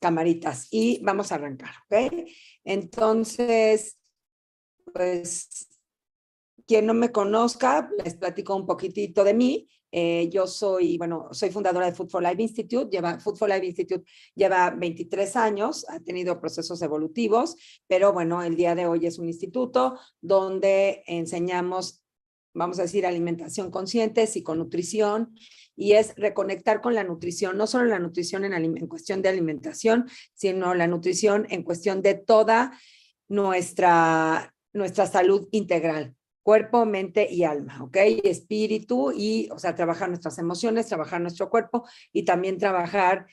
camaritas y vamos a arrancar, ¿ok? Entonces, pues, quien no me conozca, les platico un poquitito de mí. Yo soy fundadora de Food for Life Institute. Food for Life Institute lleva 23 años, ha tenido procesos evolutivos, pero bueno, el día de hoy es un instituto donde enseñamos, vamos a decir, alimentación consciente, psiconutrición, y es reconectar con la nutrición, no solo la nutrición en cuestión de alimentación, sino la nutrición en cuestión de toda nuestra salud integral. Cuerpo, mente y alma, ¿ok? Espíritu y, o sea, trabajar nuestras emociones, trabajar nuestro cuerpo y también trabajar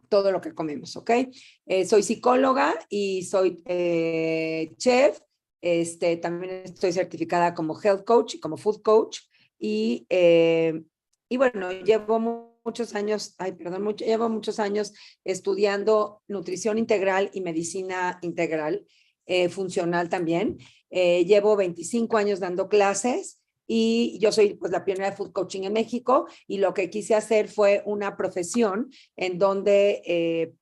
todo lo que comemos, ¿ok? Soy psicóloga y soy chef. También estoy certificada como health coach y como food coach. Y bueno, llevo muchos años estudiando nutrición integral y medicina integral, funcional también. Llevo 25 años dando clases y yo soy pues la pionera de food coaching en México, y lo que quise hacer fue una profesión en donde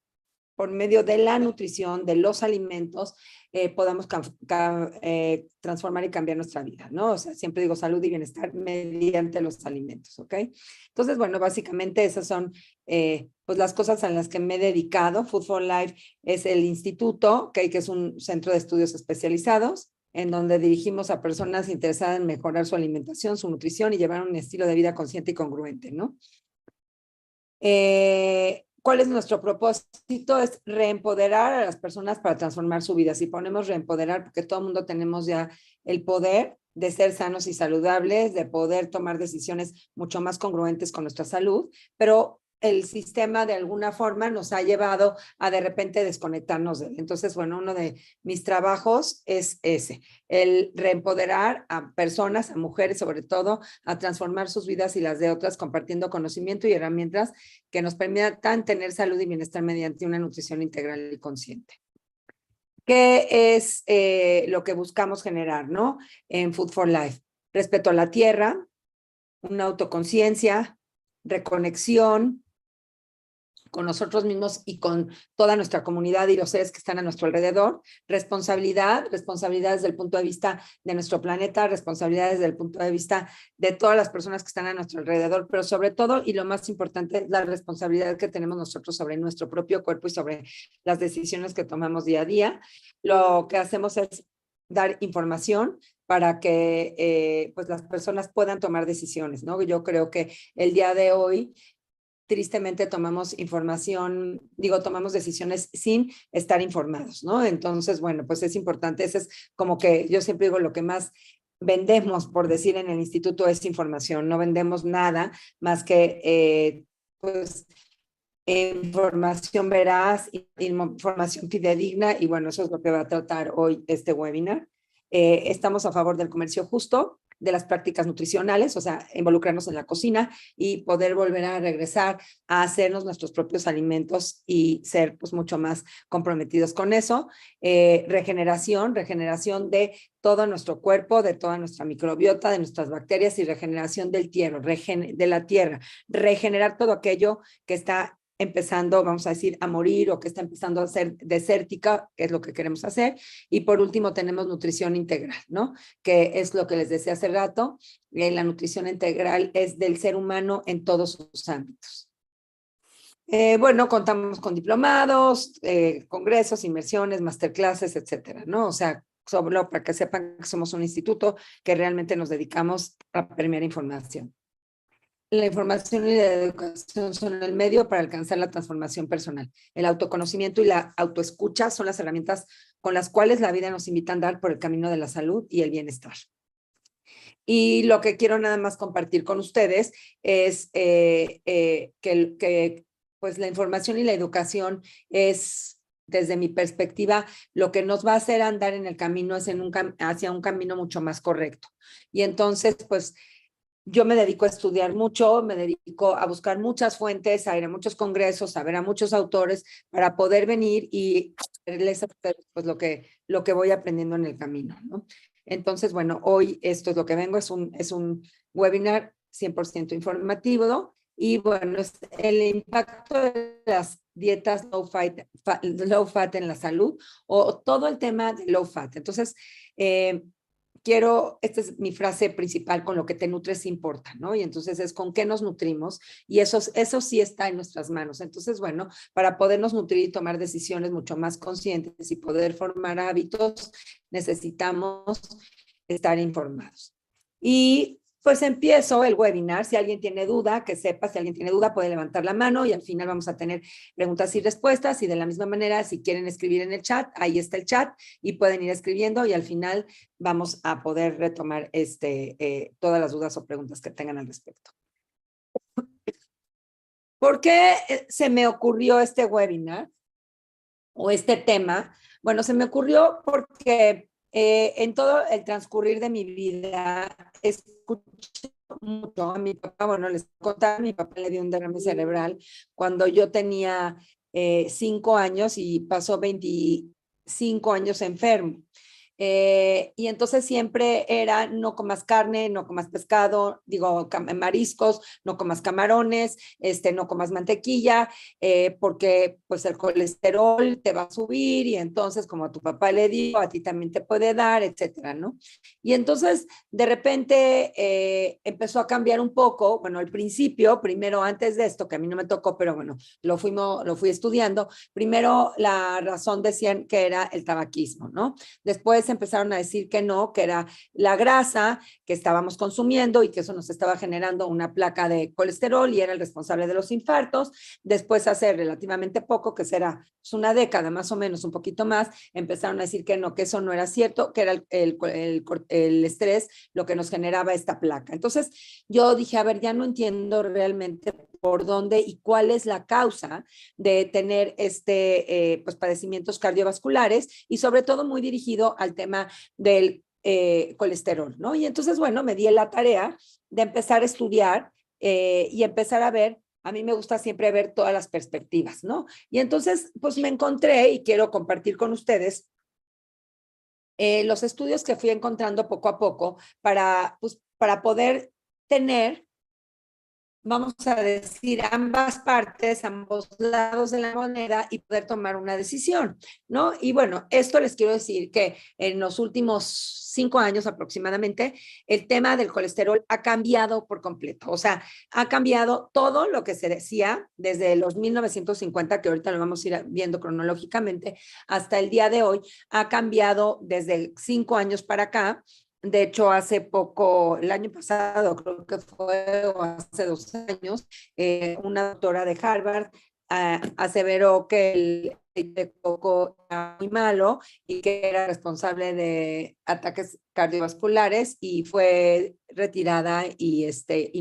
por medio de la nutrición, de los alimentos, podamos transformar y cambiar nuestra vida, ¿no? O sea, siempre digo salud y bienestar mediante los alimentos, ¿ok? Entonces, bueno, básicamente esas son pues las cosas a las que me he dedicado. Food for Life es el instituto, ¿ok? Que es un centro de estudios especializados en donde dirigimos a personas interesadas en mejorar su alimentación, su nutrición y llevar un estilo de vida consciente y congruente, ¿no? ¿Cuál es nuestro propósito? Es reempoderar a las personas para transformar su vida. Si ponemos reempoderar, porque todo el mundo tenemos ya el poder de ser sanos y saludables, de poder tomar decisiones mucho más congruentes con nuestra salud, pero el sistema de alguna forma nos ha llevado a de repente desconectarnos de él. Entonces, bueno, uno de mis trabajos es ese, el reempoderar a personas, a mujeres sobre todo, a transformar sus vidas y las de otras, compartiendo conocimiento y herramientas que nos permitan tener salud y bienestar mediante una nutrición integral y consciente. ¿Qué es lo que buscamos generar, ¿no? En Food for Life? Respeto a la tierra, una autoconciencia, reconexión con nosotros mismos y con toda nuestra comunidad y los seres que están a nuestro alrededor, responsabilidad desde el punto de vista de nuestro planeta, responsabilidad desde el punto de vista de todas las personas que están a nuestro alrededor, pero sobre todo, y lo más importante, la responsabilidad que tenemos nosotros sobre nuestro propio cuerpo y sobre las decisiones que tomamos día a día. Lo que hacemos es dar información para que pues las personas puedan tomar decisiones, ¿no? Yo creo que el día de hoy tristemente tomamos decisiones sin estar informados, ¿no? Entonces, bueno, pues es importante, ese es como que yo siempre digo, lo que más vendemos, por decir, en el instituto es información, no vendemos nada más que, pues, información veraz, información fidedigna, y bueno, eso es lo que va a tratar hoy este webinar. Estamos a favor del comercio justo, de las prácticas nutricionales, o sea, involucrarnos en la cocina y poder volver a regresar a hacernos nuestros propios alimentos y ser pues mucho más comprometidos con eso. Regeneración de todo nuestro cuerpo, de toda nuestra microbiota, de nuestras bacterias, y regeneración del de la tierra, regenerar todo aquello que está empezando, vamos a decir, a morir o que está empezando a ser desértica, que es lo que queremos hacer. Y por último tenemos nutrición integral, ¿no? Que es lo que les decía hace rato, la nutrición integral es del ser humano en todos sus ámbitos. Bueno, contamos con diplomados, congresos, inmersiones, masterclasses, etcétera, ¿no? O sea, solo para que sepan que somos un instituto que realmente nos dedicamos a premiar información. La información y la educación son el medio para alcanzar la transformación personal. El autoconocimiento y la autoescucha son las herramientas con las cuales la vida nos invita a andar por el camino de la salud y el bienestar. Y lo que quiero nada más compartir con ustedes es que pues la información y la educación es, desde mi perspectiva, lo que nos va a hacer andar en el camino es hacia un camino mucho más correcto. Y entonces, pues, yo me dedico a estudiar mucho, me dedico a buscar muchas fuentes, a ir a muchos congresos, a ver a muchos autores para poder venir y leerles pues lo que voy aprendiendo en el camino, ¿no? Entonces, bueno, hoy esto es lo que vengo, es un webinar 100% informativo, Y bueno, es el impacto de las dietas low fat en la salud o todo el tema de low fat. Entonces, eh, esta es mi frase principal, con lo que te nutres importa, ¿no? Y entonces es con qué nos nutrimos y eso sí está en nuestras manos. Entonces, bueno, para podernos nutrir y tomar decisiones mucho más conscientes y poder formar hábitos, necesitamos estar informados. Y pues empiezo el webinar. Si alguien tiene duda, que sepa, si alguien tiene duda, puede levantar la mano y al final vamos a tener preguntas y respuestas. Y de la misma manera, si quieren escribir en el chat, ahí está el chat y pueden ir escribiendo y al final vamos a poder retomar todas las dudas o preguntas que tengan al respecto. ¿Por qué se me ocurrió este webinar o este tema? Bueno, se me ocurrió porque en todo el transcurrir de mi vida escuché mucho a mi papá. Bueno, les contaba, mi papá le dio un derrame cerebral cuando yo tenía 5 años y pasó 25 años enfermo. Y entonces siempre era no comas carne, no comas pescado, digo mariscos, no comas camarones, no comas mantequilla, porque pues el colesterol te va a subir y entonces como a tu papá le dio, a ti también te puede dar, etcétera, ¿no? Y entonces de repente empezó a cambiar un poco, bueno, al principio, primero antes de esto, que a mí no me tocó, pero bueno, lo fui estudiando, primero la razón decían que era el tabaquismo, ¿no? Después empezaron a decir que no, que era la grasa que estábamos consumiendo y que eso nos estaba generando una placa de colesterol y era el responsable de los infartos. Después, hace relativamente poco, que será pues, una década más o menos, un poquito más, empezaron a decir que no, que eso no era cierto, que era el estrés lo que nos generaba esta placa. Entonces, yo dije, a ver, ya no entiendo realmente por dónde y cuál es la causa de tener pues, padecimientos cardiovasculares y sobre todo muy dirigido al tema del colesterol, ¿no? Y entonces, bueno, me di la tarea de empezar a estudiar y empezar a ver. A mí me gusta siempre ver todas las perspectivas, ¿no? Y entonces, pues me encontré y quiero compartir con ustedes los estudios que fui encontrando poco a poco pues, para poder tener, vamos a decir, ambas partes, ambos lados de la moneda y poder tomar una decisión, ¿no? Y bueno, esto les quiero decir que en los últimos 5 años aproximadamente, el tema del colesterol ha cambiado por completo. O sea, ha cambiado todo lo que se decía desde los 1950, que ahorita lo vamos a ir viendo cronológicamente, hasta el día de hoy. Ha cambiado desde 5 años para acá. De hecho, hace poco, el año pasado, creo que fue, o hace 2 años, una doctora de Harvard aseveró que el aceite de coco era muy malo y que era responsable de ataques cardiovasculares y fue retirada y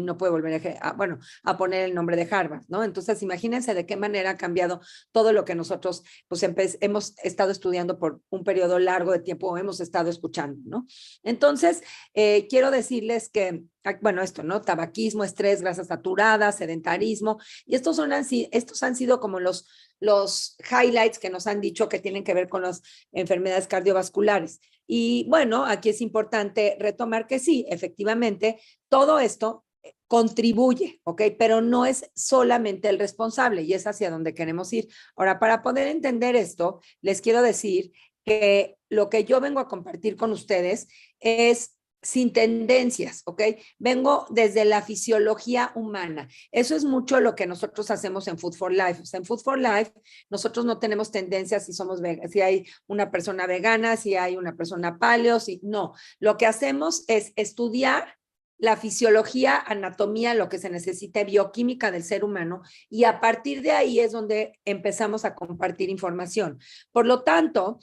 no puede volver a poner el nombre de Harvard, ¿no? Entonces, imagínense de qué manera ha cambiado todo lo que nosotros pues hemos estado estudiando por un periodo largo de tiempo o hemos estado escuchando, ¿no? Entonces, quiero decirles que, bueno, esto, ¿no? Tabaquismo, estrés, grasas saturadas, sedentarismo, y estos han sido como los highlights que nos han dicho que tienen que ver con las enfermedades cardiovasculares. Y bueno, aquí es importante retomar que sí, efectivamente, todo esto contribuye, ¿ok? Pero no es solamente el responsable y es hacia donde queremos ir. Ahora, para poder entender esto, les quiero decir que lo que yo vengo a compartir con ustedes es sin tendencias, ¿ok? Vengo desde la fisiología humana. Eso es mucho lo que nosotros hacemos en Food for Life. O sea, en Food for Life nosotros no tenemos tendencias si hay una persona vegana, si hay una persona paleo, no. Lo que hacemos es estudiar la fisiología, anatomía, lo que se necesita, bioquímica del ser humano, y a partir de ahí es donde empezamos a compartir información. Por lo tanto,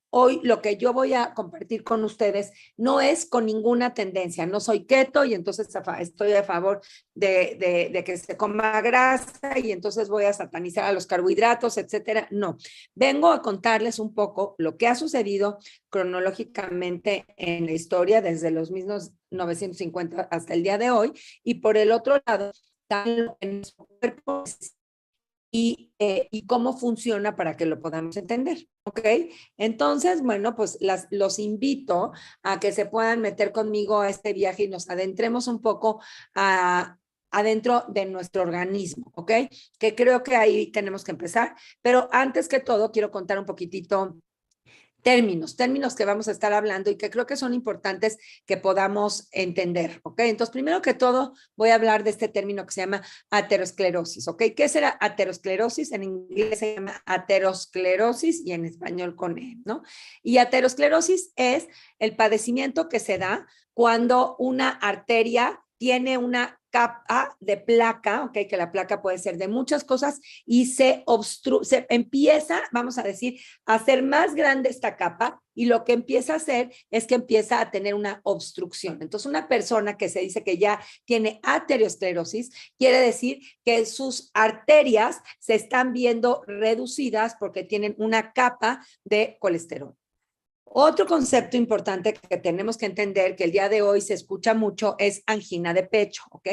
hoy lo que yo voy a compartir con ustedes no es con ninguna tendencia. No soy keto y entonces estoy a favor de que se coma grasa y entonces voy a satanizar a los carbohidratos, etcétera. No, vengo a contarles un poco lo que ha sucedido cronológicamente en la historia desde los mismos 950 hasta el día de hoy, y por el otro lado, en nuestro cuerpo y cómo funciona para que lo podamos entender, ¿ok? Entonces, bueno, pues los invito a que se puedan meter conmigo a este viaje y nos adentremos un poco a adentro de nuestro organismo, ¿ok? Que creo que ahí tenemos que empezar, pero antes que todo quiero contar un poquitito términos que vamos a estar hablando y que creo que son importantes que podamos entender, ¿ok? Entonces, primero que todo, voy a hablar de este término que se llama aterosclerosis, ¿ok? ¿Qué será aterosclerosis? En inglés se llama aterosclerosis y en español con E, ¿no? Y aterosclerosis es el padecimiento que se da cuando una arteria tiene una capa de placa, ¿ok? Que la placa puede ser de muchas cosas y se empieza, vamos a decir, a hacer más grande esta capa y lo que empieza a hacer es que empieza a tener una obstrucción. Entonces, una persona que se dice que ya tiene aterosclerosis quiere decir que sus arterias se están viendo reducidas porque tienen una capa de colesterol. Otro concepto importante que tenemos que entender, que el día de hoy se escucha mucho, es angina de pecho, ¿ok?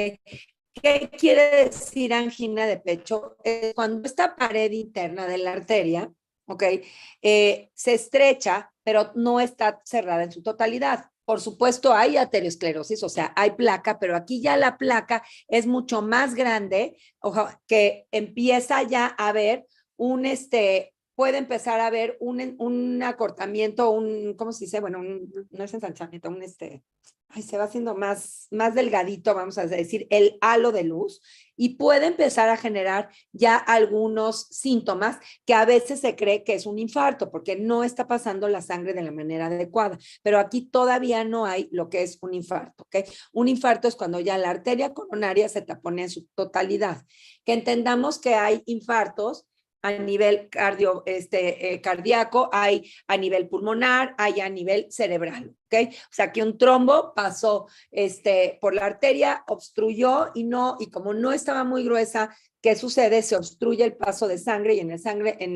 ¿Qué quiere decir angina de pecho? Es cuando esta pared interna de la arteria, ¿ok? Se estrecha, pero no está cerrada en su totalidad. Por supuesto, hay aterosclerosis, o sea, hay placa, pero aquí ya la placa es mucho más grande, ojo, que empieza ya a haber puede empezar a haber un acortamiento, ¿cómo se dice? Bueno, no es ensanchamiento, se va haciendo más delgadito, vamos a decir, el halo de luz, y puede empezar a generar ya algunos síntomas que a veces se cree que es un infarto, porque no está pasando la sangre de la manera adecuada, pero aquí todavía no hay lo que es un infarto, ¿ok? Un infarto es cuando ya la arteria coronaria se tapone en su totalidad. Que entendamos que hay infartos a nivel cardíaco, hay a nivel pulmonar, hay a nivel cerebral, ¿ok? O sea, que un trombo pasó por la arteria, obstruyó y como no estaba muy gruesa, ¿qué sucede? Se obstruye el paso de sangre y en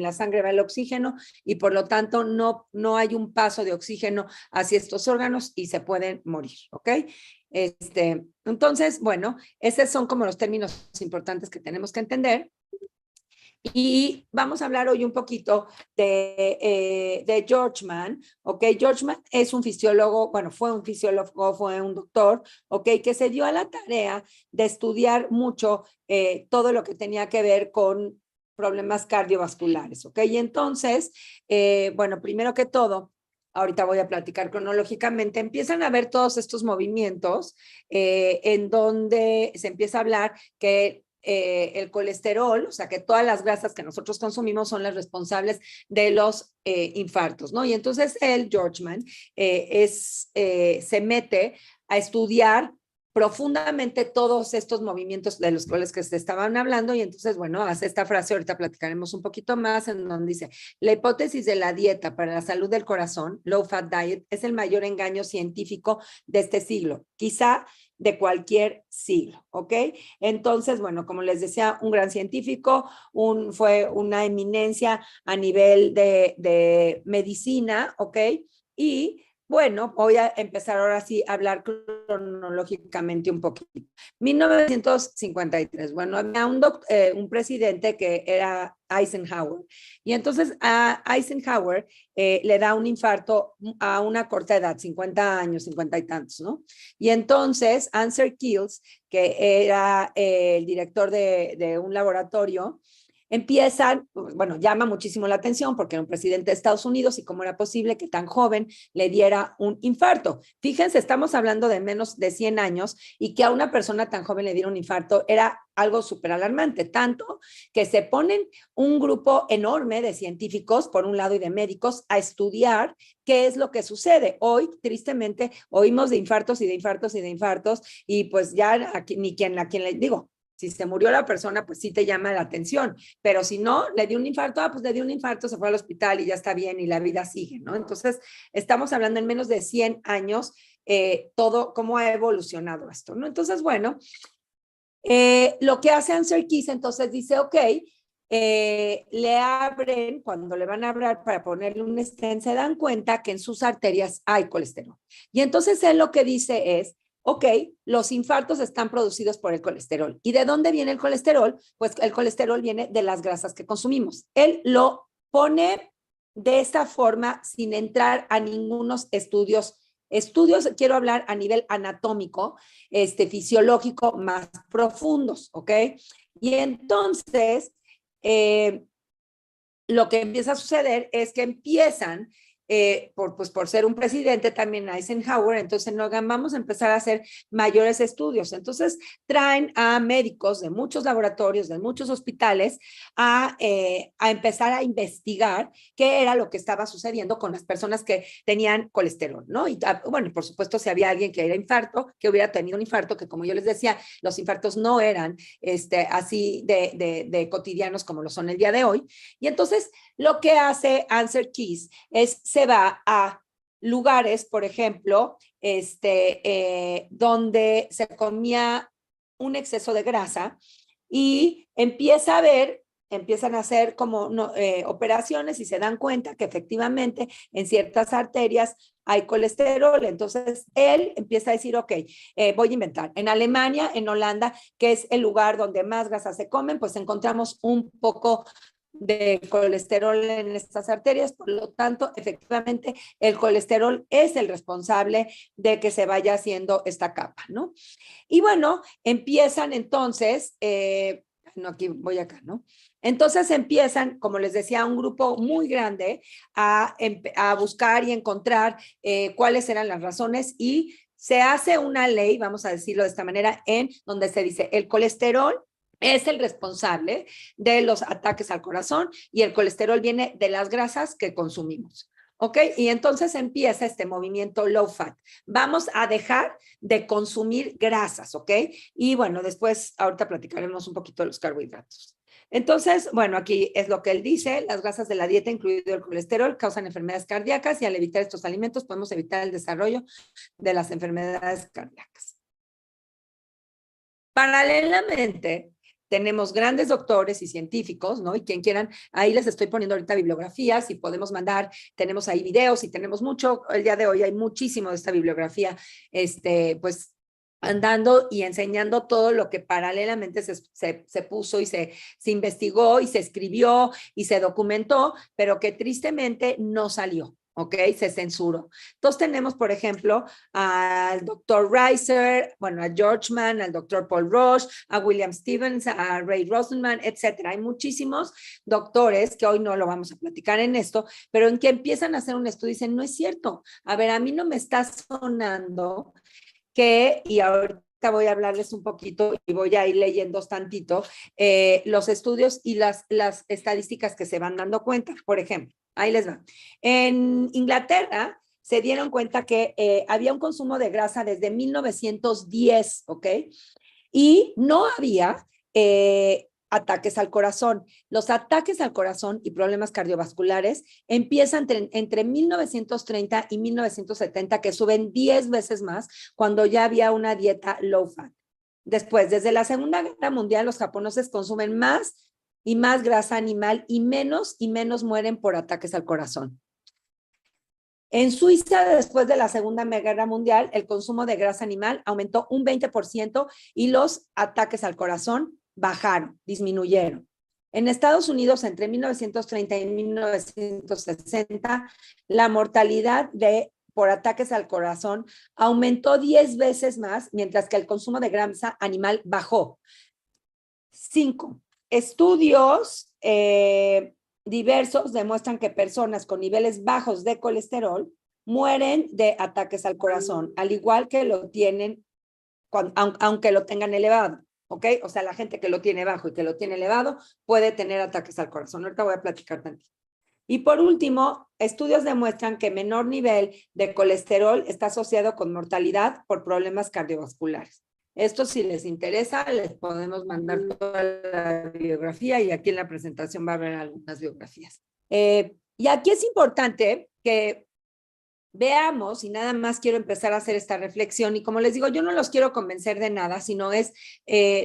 la sangre va el oxígeno y por lo tanto no hay un paso de oxígeno hacia estos órganos y se pueden morir, ¿ok? Entonces, bueno, esos son como los términos importantes que tenemos que entender. Y vamos a hablar hoy un poquito de George Mann, ¿ok? George Mann es un fisiólogo, bueno, fue un fisiólogo, fue un doctor, ¿ok? Que se dio a la tarea de estudiar mucho todo lo que tenía que ver con problemas cardiovasculares, ¿ok? Y entonces, bueno, primero que todo, ahorita voy a platicar cronológicamente, empiezan a ver todos estos movimientos en donde se empieza a hablar que el colesterol, o sea que todas las grasas que nosotros consumimos son las responsables de los infartos, ¿no? Y entonces George Mann, se mete a estudiar profundamente todos estos movimientos de los cuales que se estaban hablando y entonces, bueno, hace esta frase, ahorita platicaremos un poquito más, en donde dice, la hipótesis de la dieta para la salud del corazón, low fat diet, es el mayor engaño científico de este siglo, quizá de cualquier siglo, ¿ok? Entonces, bueno, como les decía, un gran científico, fue una eminencia a nivel de medicina, ¿ok? Y bueno, voy a empezar ahora sí a hablar cronológicamente un poquito. 1953, bueno, había un presidente que era Eisenhower. Y entonces a Eisenhower le da un infarto a una corta edad, 50 años, 50 y tantos, ¿no? Y entonces Ansel Keys, que era el director de un laboratorio, bueno, llama muchísimo la atención porque era un presidente de Estados Unidos y cómo era posible que tan joven le diera un infarto. Fíjense, estamos hablando de menos de 100 años y que a una persona tan joven le diera un infarto era algo súper alarmante, tanto que se ponen un grupo enorme de científicos, por un lado, y de médicos, a estudiar qué es lo que sucede. Hoy, tristemente, oímos de infartos y de infartos y de infartos y pues ya aquí, ni a quien le digo, si se murió la persona, pues sí te llama la atención, pero si no, le dio un infarto, pues le dio un infarto, se fue al hospital y ya está bien y la vida sigue, ¿no? Entonces, estamos hablando en menos de 100 años, todo cómo ha evolucionado esto, ¿no? Entonces, bueno, lo que hace Ansel Keys, entonces dice, ok, le abren, cuando le van a abrir para ponerle un stent, se dan cuenta que en sus arterias hay colesterol. Y entonces él lo que dice es, ok, los infartos están producidos por el colesterol. ¿Y de dónde viene el colesterol? Pues el colesterol viene de las grasas que consumimos. Él lo pone de esta forma sin entrar a ningunos estudios Estudios, quiero hablar a nivel anatómico, fisiológico más profundos, ¿ok? Y entonces, lo que empieza a suceder es que empiezan, por ser un presidente también Eisenhower, entonces no, vamos a empezar a hacer mayores estudios. Entonces traen a médicos de muchos laboratorios, de muchos hospitales, a empezar a investigar qué era lo que estaba sucediendo con las personas que tenían colesterol, ¿no? Y bueno, por supuesto, si había alguien que era infarto, que hubiera tenido un infarto, que como yo les decía, los infartos no eran así de cotidianos como lo son el día de hoy. Y entonces lo que hace Answer Keys es se va a lugares, por ejemplo, donde se comía un exceso de grasa y empiezan a hacer como operaciones y se dan cuenta que efectivamente en ciertas arterias hay colesterol. Entonces él empieza a decir, ok, voy a inventar. En Alemania, en Holanda, que es el lugar donde más grasa se comen, pues encontramos un poco de colesterol en estas arterias, por lo tanto, efectivamente, el colesterol es el responsable de que se vaya haciendo esta capa, ¿no? Y bueno, empiezan entonces, no, aquí voy acá, ¿no? Entonces empiezan, como les decía, un grupo muy grande a buscar y encontrar cuáles eran las razones y se hace una ley, vamos a decirlo de esta manera, en donde se dice el colesterol es el responsable de los ataques al corazón y el colesterol viene de las grasas que consumimos. ¿Ok? Y entonces empieza este movimiento low fat. Vamos a dejar de consumir grasas, ¿ok? Y bueno, después, ahorita platicaremos un poquito de los carbohidratos. Entonces, bueno, aquí es lo que él dice, las grasas de la dieta, incluido el colesterol, causan enfermedades cardíacas y al evitar estos alimentos podemos evitar el desarrollo de las enfermedades cardíacas. Paralelamente, tenemos grandes doctores y científicos, ¿no? Y quien quieran, ahí les estoy poniendo ahorita bibliografías y podemos mandar, tenemos ahí videos y tenemos mucho, el día de hoy hay muchísimo de esta bibliografía, pues andando y enseñando todo lo que paralelamente se puso y se investigó y se escribió y se documentó, pero que tristemente no salió. ¿Ok? Se censuró. Entonces tenemos, por ejemplo, al doctor Reiser, bueno, a George Mann, al doctor Paul Roche, a William Stevens, a Ray Rosenman, etcétera. Hay muchísimos doctores que hoy no lo vamos a platicar en esto, pero en que empiezan a hacer un estudio y dicen, no es cierto. A ver, a mí no me está sonando y ahorita voy a hablarles un poquito y voy a ir leyendo tantito los estudios y las estadísticas que se van dando cuenta. Por ejemplo, ahí les va. En Inglaterra se dieron cuenta que había un consumo de grasa desde 1910, ¿ok? Y no había ataques al corazón. Los ataques al corazón y problemas cardiovasculares empiezan entre 1930 y 1970, que suben 10 veces más cuando ya había una dieta low fat. Después, desde la Segunda Guerra Mundial, los japoneses consumen más y más grasa animal y menos mueren por ataques al corazón. En Suiza, después de la Segunda Guerra Mundial, el consumo de grasa animal aumentó un 20% y los ataques al corazón bajaron, disminuyeron. En Estados Unidos, entre 1930 y 1960, la mortalidad por ataques al corazón aumentó 10 veces más, mientras que el consumo de grasa animal bajó. 5. Estudios diversos demuestran que personas con niveles bajos de colesterol mueren de ataques al corazón, al igual que lo tienen, aunque lo tengan elevado, ¿ok? O sea, la gente que lo tiene bajo y que lo tiene elevado puede tener ataques al corazón. Ahorita voy a platicar tantito. Y por último, estudios demuestran que menor nivel de colesterol está asociado con mortalidad por problemas cardiovasculares. Esto, si les interesa, les podemos mandar toda la biografía y aquí en la presentación va a haber algunas biografías. Y aquí es importante que veamos, y nada más quiero empezar a hacer esta reflexión, y como les digo, yo no los quiero convencer de nada, sino es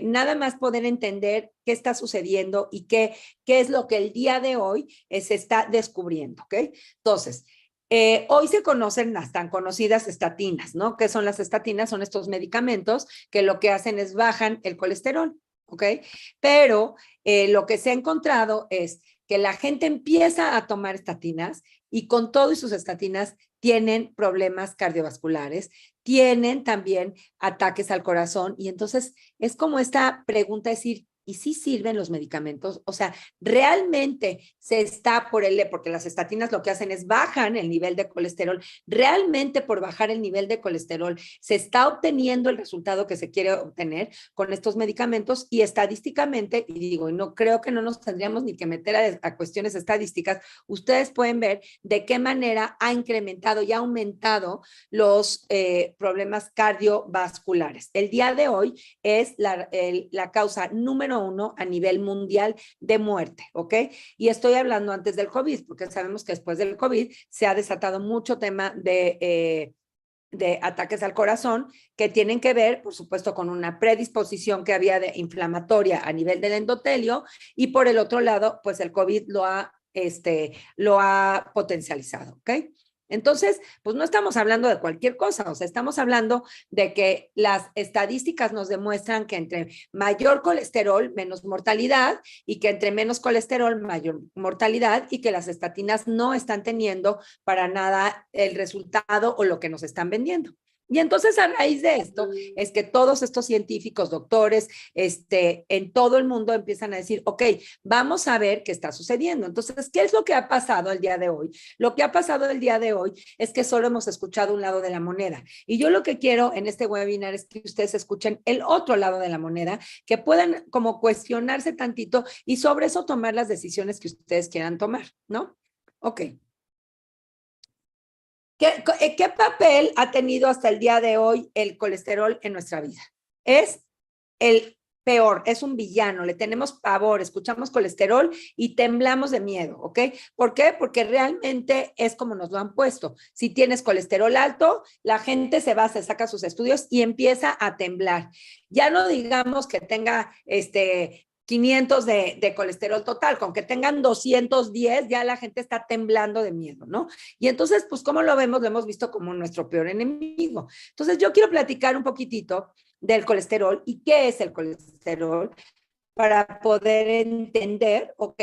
nada más poder entender qué está sucediendo y qué es lo que el día de hoy se está descubriendo, ¿ok? Entonces, hoy se conocen las tan conocidas estatinas, ¿no? ¿Qué son las estatinas? Son estos medicamentos que lo que hacen es bajan el colesterol, ¿ok? Pero lo que se ha encontrado es que la gente empieza a tomar estatinas y con todo y sus estatinas tienen problemas cardiovasculares, tienen también ataques al corazón y entonces es como esta pregunta, es decir, ¿y si sirven los medicamentos? O sea, realmente se está porque las estatinas lo que hacen es bajan el nivel de colesterol, realmente por bajar el nivel de colesterol se está obteniendo el resultado que se quiere obtener con estos medicamentos y estadísticamente, y digo, y no creo que no nos tendríamos ni que meter a cuestiones estadísticas, ustedes pueden ver de qué manera ha incrementado y ha aumentado los problemas cardiovasculares. El día de hoy es la causa número 1 a nivel mundial de muerte, ¿ok? Y estoy hablando antes del COVID, porque sabemos que después del COVID se ha desatado mucho tema de ataques al corazón que tienen que ver, por supuesto, con una predisposición que había de inflamatoria a nivel del endotelio y por el otro lado, pues el COVID lo ha potencializado, ¿ok? Entonces, pues no estamos hablando de cualquier cosa, o sea, estamos hablando de que las estadísticas nos demuestran que entre mayor colesterol, menos mortalidad, y que entre menos colesterol, mayor mortalidad, y que las estatinas no están teniendo para nada el resultado o lo que nos están vendiendo. Y entonces a raíz de esto es que todos estos científicos, doctores, en todo el mundo empiezan a decir, ok, vamos a ver qué está sucediendo. Entonces, ¿qué es lo que ha pasado el día de hoy? Lo que ha pasado el día de hoy es que solo hemos escuchado un lado de la moneda. Y yo lo que quiero en este webinar es que ustedes escuchen el otro lado de la moneda, que puedan como cuestionarse tantito y sobre eso tomar las decisiones que ustedes quieran tomar, ¿no? Ok. ¿Qué papel ha tenido hasta el día de hoy el colesterol en nuestra vida? Es el peor, es un villano, le tenemos pavor, escuchamos colesterol y temblamos de miedo, ¿ok? ¿Por qué? Porque realmente es como nos lo han puesto. Si tienes colesterol alto, la gente se saca sus estudios y empieza a temblar. Ya no digamos que tenga 500 de colesterol total, con que tengan 210, ya la gente está temblando de miedo, ¿no? Y entonces, pues, ¿cómo lo vemos? Lo hemos visto como nuestro peor enemigo. Entonces, yo quiero platicar un poquitito del colesterol y qué es el colesterol para poder entender, ¿ok?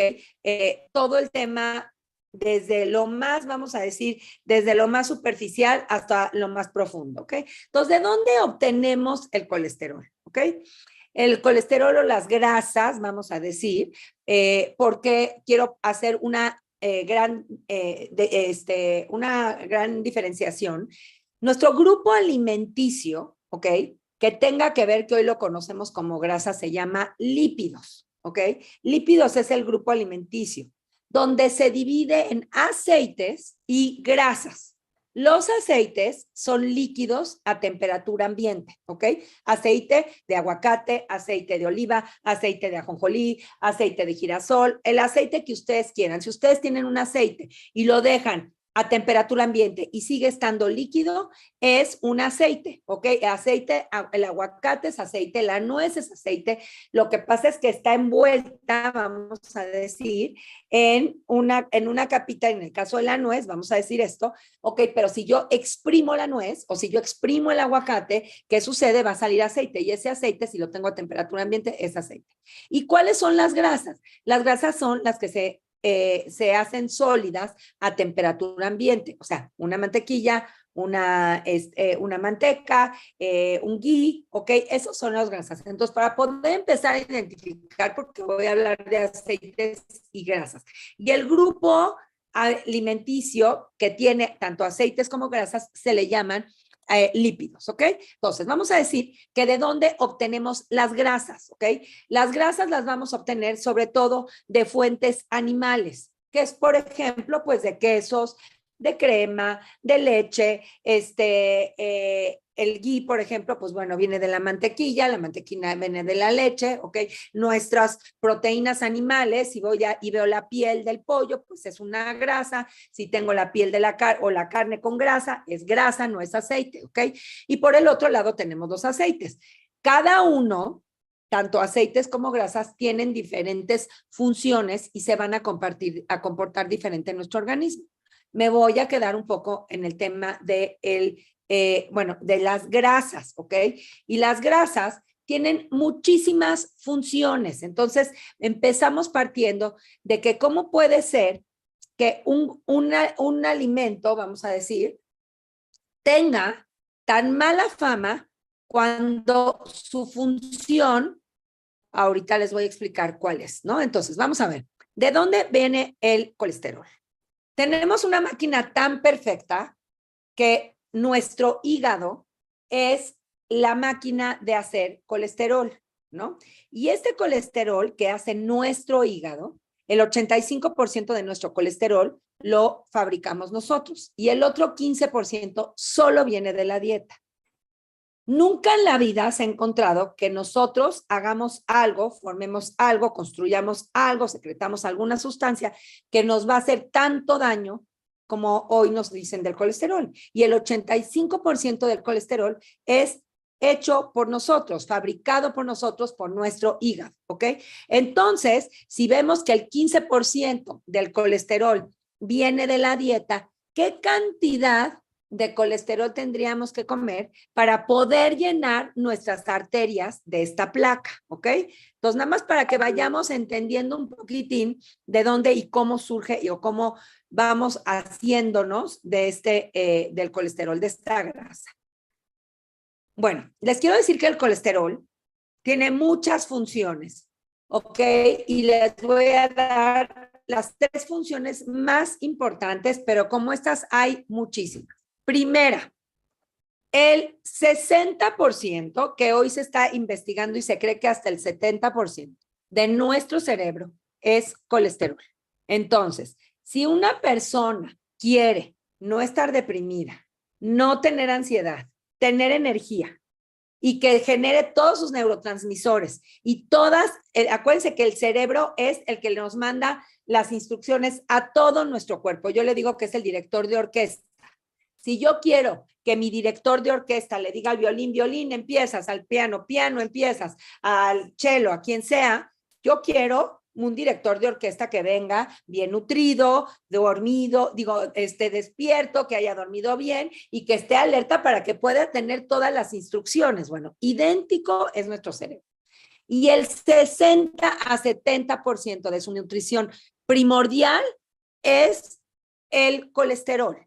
Todo el tema desde lo más, vamos a decir, desde lo más superficial hasta lo más profundo, ¿ok? Entonces, ¿de dónde obtenemos el colesterol? ¿Ok? El colesterol o las grasas, vamos a decir, porque quiero hacer una gran diferenciación. Nuestro grupo alimenticio, ¿ok? Que tenga que ver, que hoy lo conocemos como grasa, se llama lípidos, ¿ok? Lípidos es el grupo alimenticio, donde se divide en aceites y grasas. Los aceites son líquidos a temperatura ambiente, ¿ok? Aceite de aguacate, aceite de oliva, aceite de ajonjolí, aceite de girasol, el aceite que ustedes quieran. Si ustedes tienen un aceite y lo dejan a temperatura ambiente y sigue estando líquido, es un aceite, ¿ok? Aceite, el aguacate es aceite, la nuez es aceite. Lo que pasa es que está envuelta, vamos a decir, en una capita, en el caso de la nuez, vamos a decir esto, ok, pero si yo exprimo la nuez o si yo exprimo el aguacate, ¿qué sucede? Va a salir aceite y ese aceite, si lo tengo a temperatura ambiente, es aceite. ¿Y cuáles son las grasas? Las grasas son las que se hacen sólidas a temperatura ambiente, o sea, una mantequilla, una manteca, un ghee, ¿ok? Esos son las grasas. Entonces, para poder empezar a identificar, porque voy a hablar de aceites y grasas, y el grupo alimenticio que tiene tanto aceites como grasas se le llaman lípidos, ¿ok? Entonces, vamos a decir que de dónde obtenemos las grasas, ¿ok? Las grasas las vamos a obtener sobre todo de fuentes animales, que es, por ejemplo, pues de quesos, de crema, de leche, el ghee, por ejemplo, pues bueno, viene de la mantequilla viene de la leche, ¿ok? Nuestras proteínas animales, si voy y veo la piel del pollo, pues es una grasa, si tengo la piel de la carne o la carne con grasa, es grasa, no es aceite, ¿ok? Y por el otro lado tenemos los aceites. Cada uno, tanto aceites como grasas, tienen diferentes funciones y se van a comportar diferente en nuestro organismo. Me voy a quedar un poco en el tema de las grasas, ¿ok? Y las grasas tienen muchísimas funciones. Entonces, empezamos partiendo de que cómo puede ser que un alimento, vamos a decir, tenga tan mala fama cuando su función, ahorita les voy a explicar cuál es, ¿no? Entonces, vamos a ver, ¿de dónde viene el colesterol? Tenemos una máquina tan perfecta que nuestro hígado es la máquina de hacer colesterol, ¿no? Y este colesterol que hace nuestro hígado, el 85% de nuestro colesterol lo fabricamos nosotros y el otro 15% solo viene de la dieta. Nunca en la vida se ha encontrado que nosotros hagamos algo, formemos algo, construyamos algo, secretamos alguna sustancia que nos va a hacer tanto daño como hoy nos dicen del colesterol. Y el 85% del colesterol es hecho por nosotros, fabricado por nosotros, por nuestro hígado, ¿ok? Entonces, si vemos que el 15% del colesterol viene de la dieta, ¿qué cantidad de colesterol tendríamos que comer para poder llenar nuestras arterias de esta placa, ¿ok? Entonces, nada más para que vayamos entendiendo un poquitín de dónde y cómo surge o cómo vamos haciéndonos de del colesterol, de esta grasa. Bueno, les quiero decir que el colesterol tiene muchas funciones, ¿ok? Y les voy a dar las 3 funciones más importantes, pero como estas hay muchísimas. Primera, el 60%, que hoy se está investigando y se cree que hasta el 70% de nuestro cerebro es colesterol. Entonces, si una persona quiere no estar deprimida, no tener ansiedad, tener energía y que genere todos sus neurotransmisores y todas, acuérdense que el cerebro es el que nos manda las instrucciones a todo nuestro cuerpo. Yo le digo que es el director de orquesta. Si yo quiero que mi director de orquesta le diga al violín, violín, empiezas, al piano, piano, empiezas, al cello, a quien sea, yo quiero un director de orquesta que venga bien nutrido, dormido, despierto, que haya dormido bien y que esté alerta para que pueda tener todas las instrucciones. Bueno, idéntico es nuestro cerebro. Y el 60 a 70% de su nutrición primordial es el colesterol.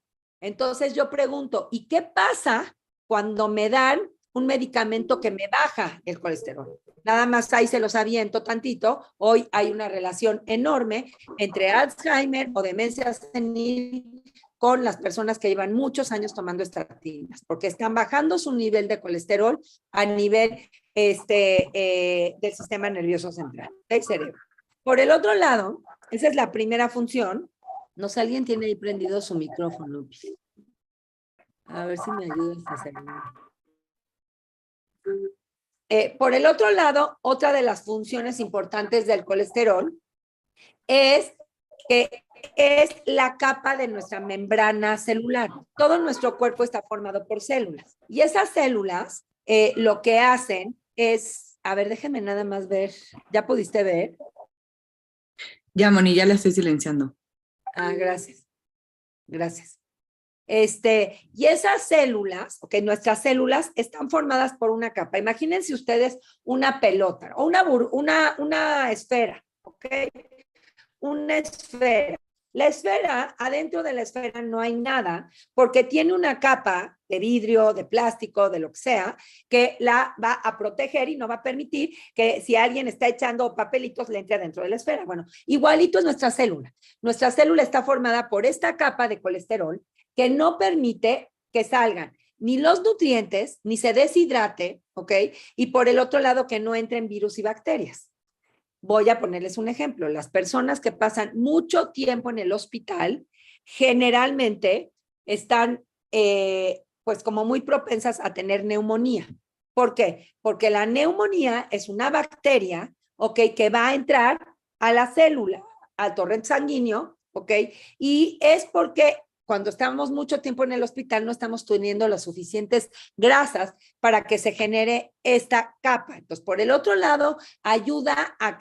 Entonces yo pregunto, ¿y qué pasa cuando me dan un medicamento que me baja el colesterol? Nada más ahí se los aviento tantito. Hoy hay una relación enorme entre Alzheimer o demencia senil con las personas que llevan muchos años tomando estatinas, porque están bajando su nivel de colesterol a nivel del sistema nervioso central, del cerebro. Por el otro lado, esa es la primera función. No sé, alguien tiene ahí prendido su micrófono. A ver si me ayudas a hacerlo. Por el otro lado, otra de las funciones importantes del colesterol es que es la capa de nuestra membrana celular. Todo nuestro cuerpo está formado por células. Y esas células lo que hacen es, a ver, déjenme nada más ver. ¿Ya pudiste ver? Ya, Moni, ya la estoy silenciando. Ah, gracias. Gracias. Y esas células, ok, nuestras células están formadas por una capa. Imagínense ustedes una pelota o una esfera, ok, una esfera. La esfera, adentro de la esfera no hay nada porque tiene una capa de vidrio, de plástico, de lo que sea, que la va a proteger y no va a permitir que si alguien está echando papelitos le entre dentro de la esfera. Bueno, igualito es nuestra célula. Nuestra célula está formada por esta capa de colesterol que no permite que salgan ni los nutrientes, ni se deshidrate, ¿ok? Y por el otro lado que no entren virus y bacterias. Voy a ponerles un ejemplo. Las personas que pasan mucho tiempo en el hospital generalmente están pues como muy propensas a tener neumonía. ¿Por qué? Porque la neumonía es una bacteria, ¿ok? Que va a entrar a la célula, al torrente sanguíneo, ¿ok? Y es porque cuando estamos mucho tiempo en el hospital no estamos teniendo las suficientes grasas para que se genere esta capa. Entonces, por el otro lado, ayuda a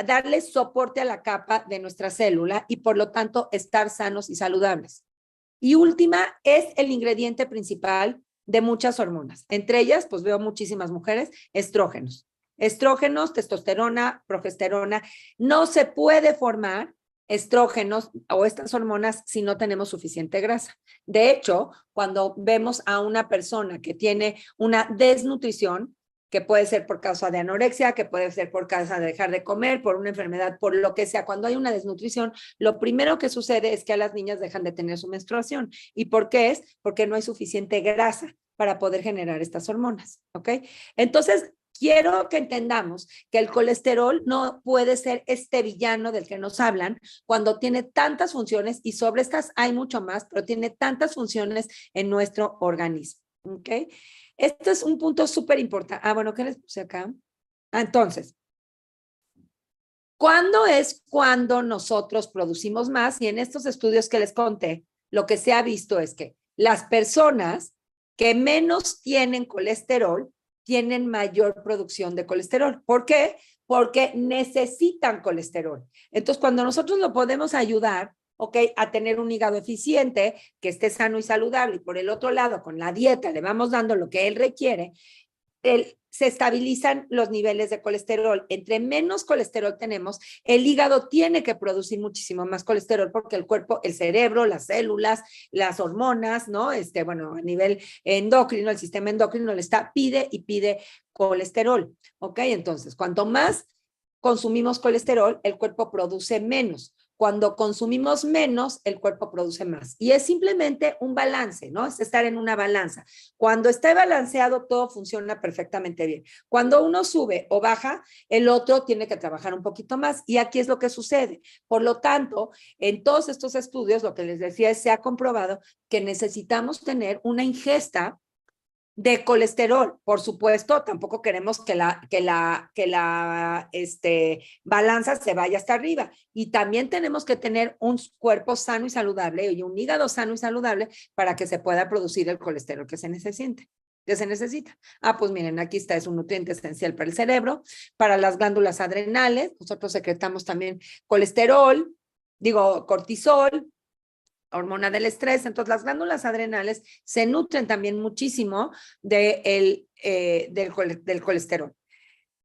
darle soporte a la capa de nuestra célula y por lo tanto estar sanos y saludables. Y última es el ingrediente principal de muchas hormonas. Entre ellas, pues veo muchísimas mujeres, estrógenos. Estrógenos, testosterona, progesterona. No se puede formar estrógenos o estas hormonas si no tenemos suficiente grasa. De hecho, cuando vemos a una persona que tiene una desnutrición, que puede ser por causa de anorexia, que puede ser por causa de dejar de comer, por una enfermedad, por lo que sea, cuando hay una desnutrición, lo primero que sucede es que a las niñas dejan de tener su menstruación. ¿Y por qué es? Porque no hay suficiente grasa para poder generar estas hormonas, ¿ok? Entonces, quiero que entendamos que el colesterol no puede ser este villano del que nos hablan cuando tiene tantas funciones, y sobre estas hay mucho más, pero tiene tantas funciones en nuestro organismo, ¿ok? Esto es un punto súper importante. Ah, bueno, ¿qué les puse acá? Entonces, ¿cuándo es cuando nosotros producimos más? Y en estos estudios que les conté, lo que se ha visto es que las personas que menos tienen colesterol tienen mayor producción de colesterol. ¿Por qué? Porque necesitan colesterol. Entonces, cuando nosotros lo podemos ayudar, ¿ok? A tener un hígado eficiente, que esté sano y saludable, y por el otro lado, con la dieta le vamos dando lo que él requiere, se estabilizan los niveles de colesterol. Entre menos colesterol tenemos, el hígado tiene que producir muchísimo más colesterol porque el cuerpo, el cerebro, las células, las hormonas, ¿no? Bueno, a nivel endocrino, el sistema endocrino le está, pide y pide colesterol, ¿ok? Entonces, cuanto más consumimos colesterol, el cuerpo produce menos. Cuando consumimos menos, el cuerpo produce más. Y es simplemente un balance, ¿no? Es estar en una balanza. Cuando está balanceado, todo funciona perfectamente bien. Cuando uno sube o baja, el otro tiene que trabajar un poquito más. Y aquí es lo que sucede. Por lo tanto, en todos estos estudios, lo que les decía es, se ha comprobado que necesitamos tener una ingesta de colesterol. Por supuesto, tampoco queremos que la balanza se vaya hasta arriba. Y también tenemos que tener un cuerpo sano y saludable y un hígado sano y saludable para que se pueda producir el colesterol que se necesita. Ah, pues miren, aquí está, es un nutriente esencial para el cerebro, para las glándulas adrenales. Nosotros secretamos también colesterol, cortisol, hormona del estrés. Entonces, las glándulas adrenales se nutren también muchísimo del colesterol.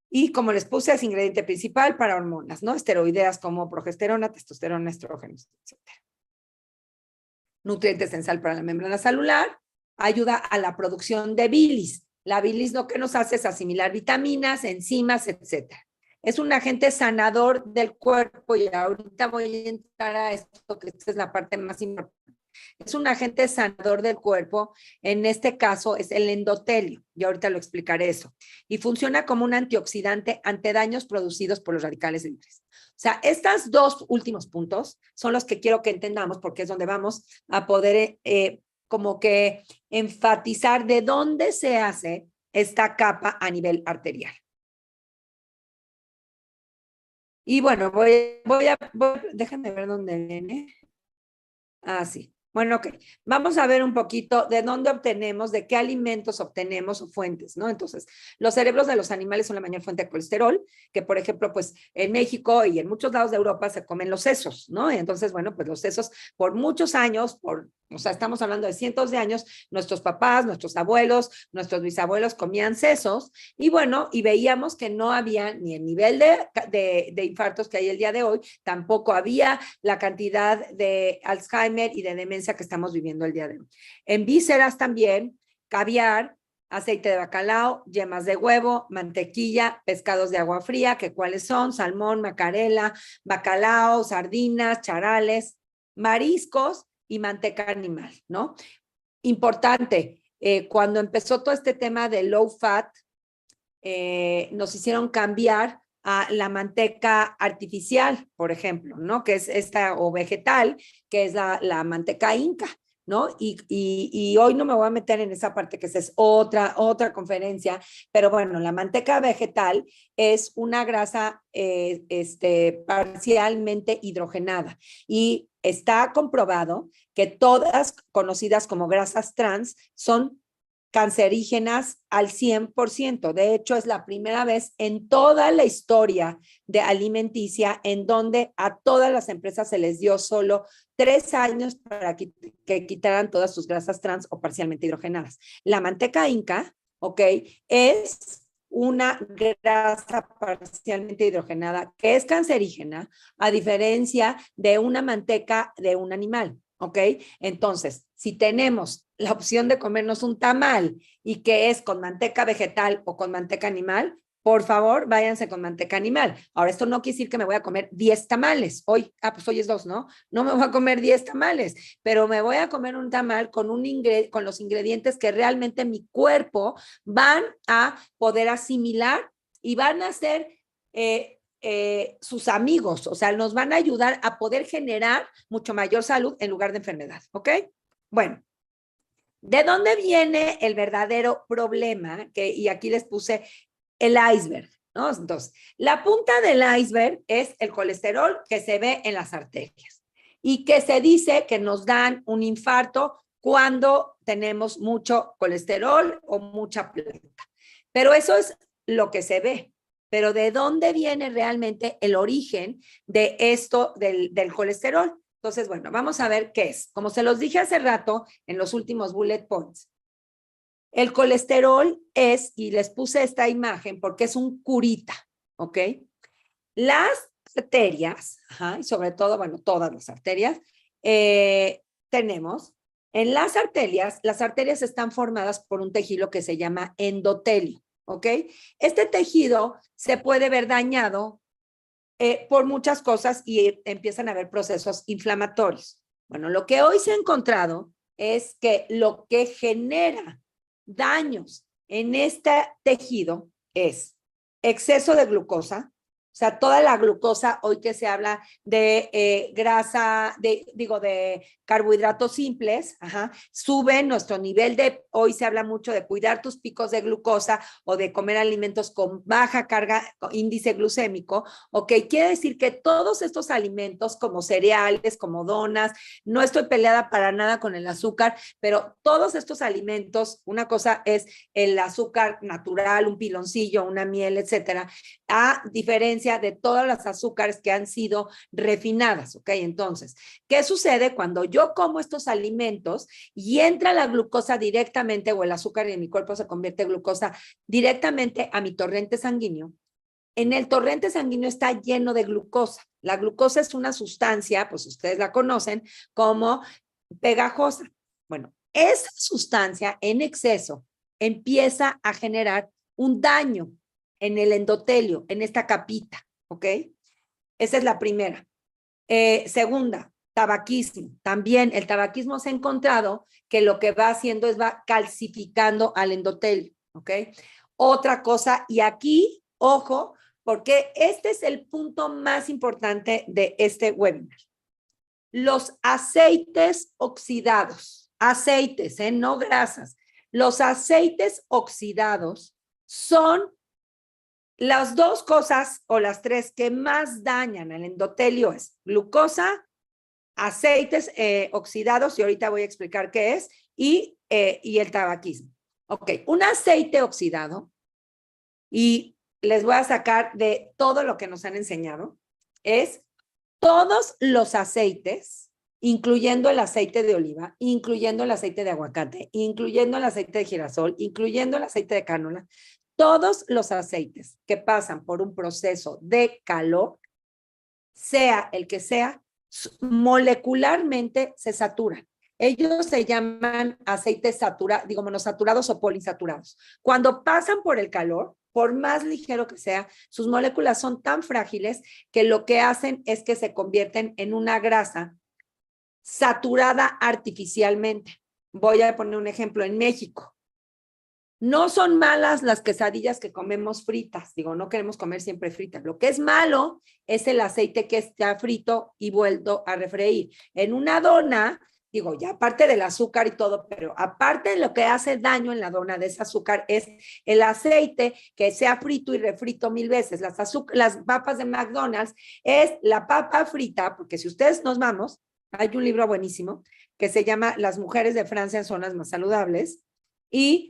Y como les puse, es ingrediente principal para hormonas, ¿no? Esteroideas como progesterona, testosterona, estrógenos, etc. Nutriente esencial para la membrana celular, ayuda a la producción de bilis. La bilis lo que nos hace es asimilar vitaminas, enzimas, etc. Es un agente sanador del cuerpo, y ahorita voy a entrar a esto, que esta es la parte más importante. Es un agente sanador del cuerpo, en este caso es el endotelio, y ahorita lo explicaré eso, y funciona como un antioxidante ante daños producidos por los radicales libres. O sea, estos dos últimos puntos son los que quiero que entendamos, porque es donde vamos a poder como que enfatizar de dónde se hace esta capa a nivel arterial. Y bueno, déjenme ver dónde viene. Ah, sí. Bueno, ok. Vamos a ver un poquito de dónde obtenemos, de qué alimentos obtenemos o fuentes, ¿no? Entonces, los cerebros de los animales son la mayor fuente de colesterol, que por ejemplo, pues en México y en muchos lados de Europa se comen los sesos, ¿no? Y entonces, bueno, pues los sesos por muchos años, o sea, estamos hablando de cientos de años, nuestros papás, nuestros abuelos, nuestros bisabuelos comían sesos, y bueno, y veíamos que no había ni el nivel de infartos que hay el día de hoy, tampoco había la cantidad de Alzheimer y de demencia que estamos viviendo el día de hoy. En vísceras también, caviar, aceite de bacalao, yemas de huevo, mantequilla, pescados de agua fría, que cuáles son: salmón, macarela, bacalao, sardinas, charales, mariscos y manteca animal, ¿no? Importante, cuando empezó todo este tema de low fat, nos hicieron cambiar a la manteca artificial, por ejemplo, ¿no? Que es esta, o vegetal, que es la manteca inca, ¿no? Y hoy no me voy a meter en esa parte, que esa es otra conferencia, pero bueno, la manteca vegetal es una grasa parcialmente hidrogenada, y está comprobado que todas conocidas como grasas trans son cancerígenas al 100%. De hecho, es la primera vez en toda la historia de alimenticia en donde a todas las empresas se les dio solo 3 años para que quitaran todas sus grasas trans o parcialmente hidrogenadas. La manteca inca, ¿ok? Es una grasa parcialmente hidrogenada que es cancerígena, a diferencia de una manteca de un animal, ¿ok? Entonces, si tenemos la opción de comernos un tamal y que es con manteca vegetal o con manteca animal, por favor, váyanse con manteca animal. Ahora, esto no quiere decir que me voy a comer 10 tamales. Hoy, pues hoy es 2, ¿no? No me voy a comer 10 tamales, pero me voy a comer un tamal con, con los ingredientes que realmente mi cuerpo van a poder asimilar y van a ser sus amigos, o sea, nos van a ayudar a poder generar mucho mayor salud en lugar de enfermedad, ¿ok? Bueno, ¿de dónde viene el verdadero problema? Y aquí les puse el iceberg, ¿no? Entonces, la punta del iceberg es el colesterol que se ve en las arterias y que se dice que nos dan un infarto cuando tenemos mucho colesterol o mucha plata. Pero eso es lo que se ve. Pero ¿de dónde viene realmente el origen de esto del colesterol? Entonces, bueno, vamos a ver qué es. Como se los dije hace rato en los últimos bullet points, el colesterol es, y les puse esta imagen porque es un curita, ¿ok? Las arterias, ajá, y sobre todo, bueno, todas las arterias, tenemos, en las arterias están formadas por un tejido que se llama endotelio, ¿ok? Este tejido se puede ver dañado por muchas cosas y empiezan a haber procesos inflamatorios. Bueno, lo que hoy se ha encontrado es que lo que genera daños en este tejido es exceso de glucosa, o sea, toda la glucosa, hoy que se habla de grasa, de carbohidratos simples, ajá, sube nuestro nivel de, hoy se habla mucho de cuidar tus picos de glucosa o de comer alimentos con baja carga, índice glucémico, ok, quiere decir que todos estos alimentos como cereales, como donas, no estoy peleada para nada con el azúcar, pero todos estos alimentos, una cosa es el azúcar natural, un piloncillo, una miel, etcétera, a diferencia de todas las azúcares que han sido refinadas, ¿ok? Entonces, ¿qué sucede cuando yo como estos alimentos y entra la glucosa directamente o el azúcar en mi cuerpo se convierte en glucosa directamente a mi torrente sanguíneo? En el torrente sanguíneo está lleno de glucosa. La glucosa es una sustancia, pues ustedes la conocen, como pegajosa. Bueno, esa sustancia en exceso empieza a generar un daño en el endotelio, en esta capita, ¿ok? Esa es la primera. Segunda, tabaquismo. También el tabaquismo se ha encontrado que lo que va haciendo es va calcificando al endotelio, ¿ok? Otra cosa, y aquí, ojo, porque este es el punto más importante de este webinar. Los aceites oxidados, aceites, no grasas. Los aceites oxidados son las dos cosas o las tres que más dañan al endotelio es glucosa, aceites oxidados, y ahorita voy a explicar qué es, y el tabaquismo. Ok, un aceite oxidado, y les voy a sacar de todo lo que nos han enseñado, es todos los aceites, incluyendo el aceite de oliva, incluyendo el aceite de aguacate, incluyendo el aceite de girasol, incluyendo el aceite de canola, todos los aceites que pasan por un proceso de calor, sea el que sea, molecularmente se saturan. Ellos se llaman aceites saturados, digo, monosaturados o poliinsaturados. Cuando pasan por el calor, por más ligero que sea, sus moléculas son tan frágiles que lo que hacen es que se convierten en una grasa saturada artificialmente. Voy a poner un ejemplo en México. No son malas las quesadillas que comemos fritas. Digo, no queremos comer siempre fritas. Lo que es malo es el aceite que está frito y vuelto a refreír. En una dona, digo, ya aparte del azúcar y todo, pero aparte de lo que hace daño en la dona de ese azúcar es el aceite que se ha frito y refrito 1000 veces. Las papas de McDonald's es la papa frita, porque si ustedes nos vamos, hay un libro buenísimo que se llama Las mujeres de Francia son las más saludables. Y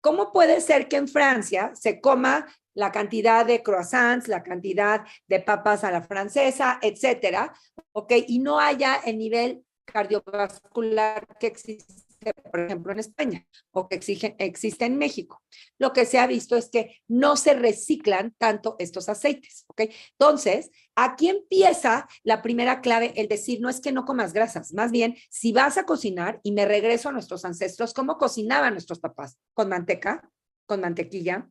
¿cómo puede ser que en Francia se coma la cantidad de croissants, la cantidad de papas a la francesa, etcétera, ¿ok? Y no haya el nivel cardiovascular que existe existe, por ejemplo, en España o que existe en México. Lo que se ha visto es que no se reciclan tanto estos aceites, ¿ok? Entonces, aquí empieza la primera clave, el decir, no es que no comas grasas, más bien, si vas a cocinar, y me regreso a nuestros ancestros, ¿cómo cocinaban nuestros papás? Con manteca, con mantequilla,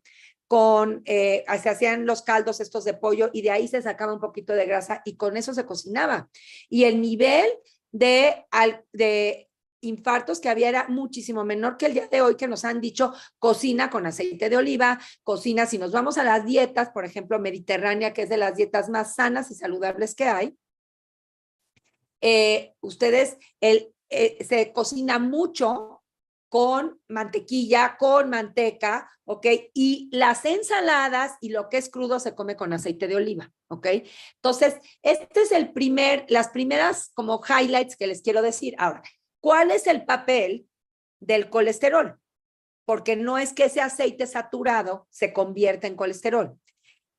se hacían los caldos estos de pollo y de ahí se sacaba un poquito de grasa y con eso se cocinaba. Y el nivel de infartos que había era muchísimo menor que el día de hoy, que nos han dicho cocina con aceite de oliva, cocina, si nos vamos a las dietas, por ejemplo, mediterránea, que es de las dietas más sanas y saludables que hay, se cocina mucho con mantequilla, con manteca, ¿ok? Y las ensaladas y lo que es crudo se come con aceite de oliva, ¿ok? Entonces, este es las primeras como highlights que les quiero decir. Ahora, ¿cuál es el papel del colesterol? Porque no es que ese aceite saturado se convierta en colesterol.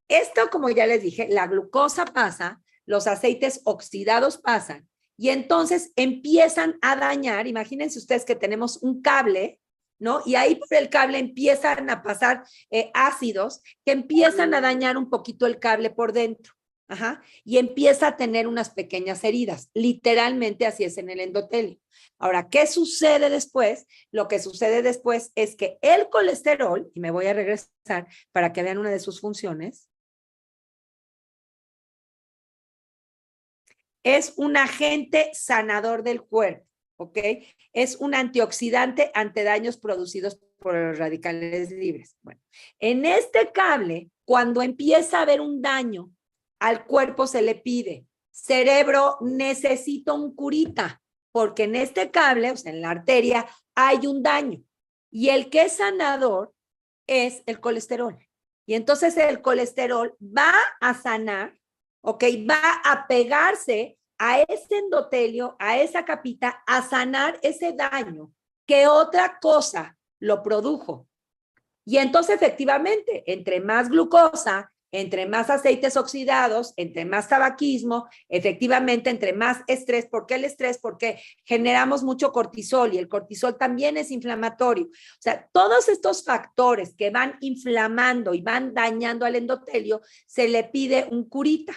Esto, como ya les dije, la glucosa pasa, los aceites oxidados pasan, y entonces empiezan a dañar. Imagínense ustedes que tenemos un cable, ¿no? Y ahí por el cable empiezan a pasar ácidos que empiezan a dañar un poquito el cable por dentro. Ajá, y empieza a tener unas pequeñas heridas. Literalmente así es en el endotelio. Ahora, ¿qué sucede después? Lo que sucede después es que el colesterol, y me voy a regresar para que vean una de sus funciones, es un agente sanador del cuerpo, ¿ok? Es un antioxidante ante daños producidos por los radicales libres. Bueno, en este cable, cuando empieza a haber un daño, al cuerpo se le pide, cerebro, necesito un curita, porque en este cable, o sea, en la arteria, hay un daño. Y el que es sanador es el colesterol. Y entonces el colesterol va a sanar, ¿ok? Va a pegarse a ese endotelio, a esa capita, a sanar ese daño que otra cosa lo produjo. Y entonces, efectivamente, entre más glucosa, entre más aceites oxidados, entre más tabaquismo, efectivamente, entre más estrés. ¿Por qué el estrés? Porque generamos mucho cortisol y el cortisol también es inflamatorio. O sea, todos estos factores que van inflamando y van dañando al endotelio, se le pide un curita.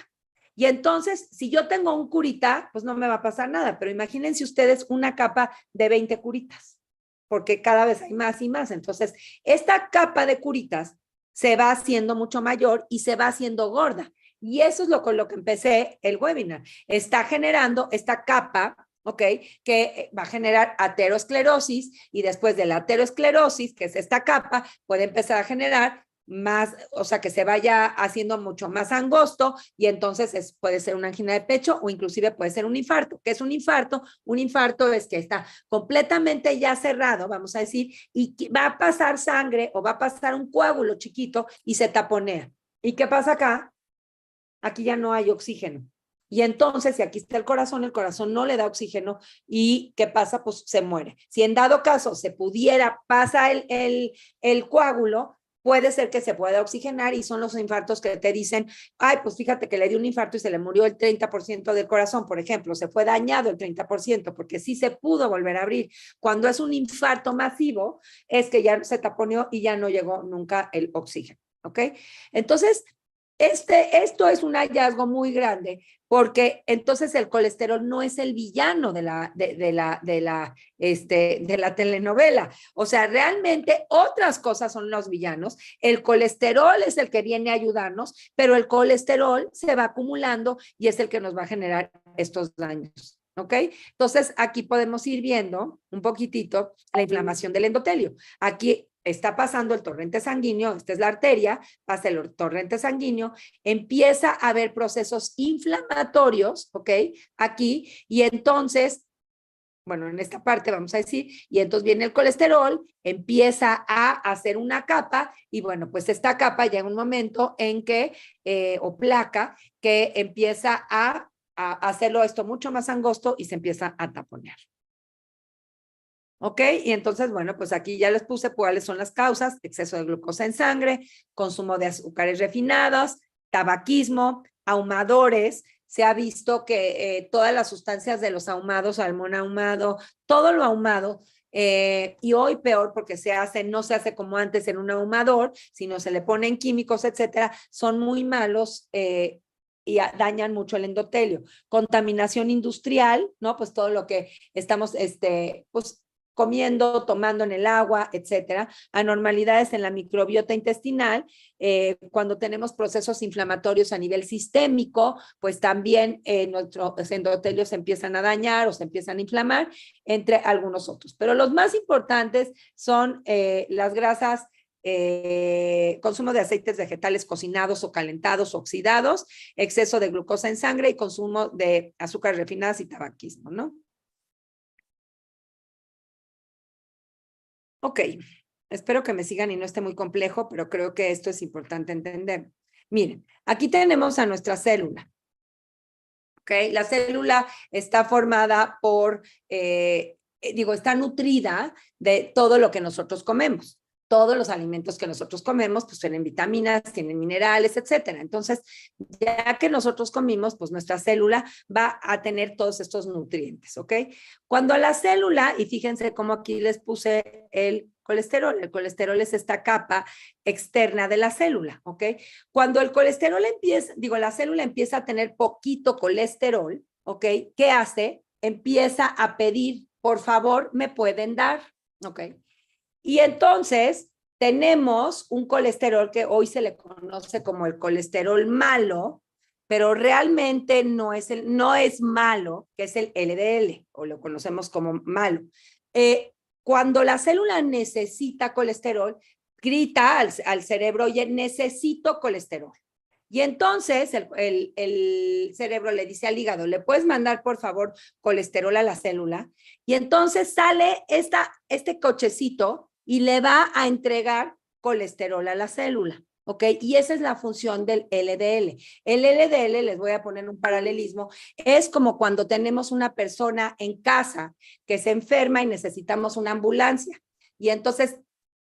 Y entonces, si yo tengo un curita, pues no me va a pasar nada, pero imagínense ustedes una capa de 20 curitas, porque cada vez hay más y más. Entonces, esta capa de curitas se va haciendo mucho mayor y se va haciendo gorda. Y eso es con lo que empecé el webinar. Está generando esta capa, ¿ok? Que va a generar aterosclerosis, y después de la aterosclerosis, que es esta capa, puede empezar a generar más, o sea, que se vaya haciendo mucho más angosto, y entonces puede ser una angina de pecho o inclusive puede ser un infarto. ¿Qué es un infarto? Un infarto es que está completamente ya cerrado, vamos a decir, y va a pasar sangre o va a pasar un coágulo chiquito y se taponea. ¿Y qué pasa acá? Aquí ya no hay oxígeno. Y entonces, si aquí está el corazón no le da oxígeno, y ¿qué pasa? Pues se muere. Si en dado caso se pudiera, pasa el coágulo, puede ser que se pueda oxigenar, y son los infartos que te dicen, ay, pues fíjate que le dio un infarto y se le murió el 30% del corazón, por ejemplo, se fue dañado el 30%, porque sí se pudo volver a abrir. Cuando es un infarto masivo, es que ya se taponeó y ya no llegó nunca el oxígeno, ¿ok? Entonces, esto es un hallazgo muy grande, porque entonces el colesterol no es el villano de la telenovela. O sea, realmente otras cosas son los villanos. El colesterol es el que viene a ayudarnos, pero el colesterol se va acumulando y es el que nos va a generar estos daños. ¿Ok? Entonces, aquí podemos ir viendo un poquitito la inflamación del endotelio. Aquí está pasando el torrente sanguíneo, esta es la arteria, pasa el torrente sanguíneo, empieza a haber procesos inflamatorios, ¿ok? Aquí, y entonces, bueno, en esta parte vamos a decir, y entonces viene el colesterol, empieza a hacer una capa, y bueno, pues esta capa llega un momento en que, o placa, que empieza a hacerlo esto mucho más angosto y se empieza a taponear. ¿Ok? Y entonces, bueno, pues aquí ya les puse cuáles son las causas: exceso de glucosa en sangre, consumo de azúcares refinados, tabaquismo, ahumadores. Se ha visto que todas las sustancias de los ahumados, salmón ahumado, todo lo ahumado, Y hoy peor porque no se hace como antes en un ahumador, sino se le ponen químicos, etcétera, son muy malos y dañan mucho el endotelio. Contaminación industrial, ¿no? Pues todo lo que estamos, pues comiendo, tomando en el agua, etcétera. Anormalidades en la microbiota intestinal, cuando tenemos procesos inflamatorios a nivel sistémico, pues también nuestros endotelios se empiezan a dañar o se empiezan a inflamar, entre algunos otros. Pero los más importantes son las grasas, consumo de aceites vegetales cocinados o calentados, oxidados, exceso de glucosa en sangre y consumo de azúcares refinadas y tabaquismo, ¿no? Ok, espero que me sigan y no esté muy complejo, pero creo que esto es importante entender. Miren, aquí tenemos a nuestra célula. ¿Ok? La célula está formada por, está nutrida de todo lo que nosotros comemos. Todos los alimentos que nosotros comemos, pues tienen vitaminas, tienen minerales, etcétera. Entonces, ya que nosotros comimos, pues nuestra célula va a tener todos estos nutrientes, ¿ok? Cuando a la célula, y fíjense cómo aquí les puse el colesterol es esta capa externa de la célula, ¿ok? Cuando el colesterol la célula empieza a tener poquito colesterol, ¿ok? ¿Qué hace? Empieza a pedir, por favor, me pueden dar, ¿ok? Y entonces tenemos un colesterol que hoy se le conoce como el colesterol malo, pero realmente no es malo, que es el LDL, o lo conocemos como malo. Cuando la célula necesita colesterol, grita al cerebro, oye, necesito colesterol. Y entonces el cerebro le dice al hígado, ¿le puedes mandar por favor colesterol a la célula? Y entonces sale este cochecito y le va a entregar colesterol a la célula, ¿ok? Y esa es la función del LDL. El LDL, les voy a poner un paralelismo, es como cuando tenemos una persona en casa que se enferma y necesitamos una ambulancia. Y entonces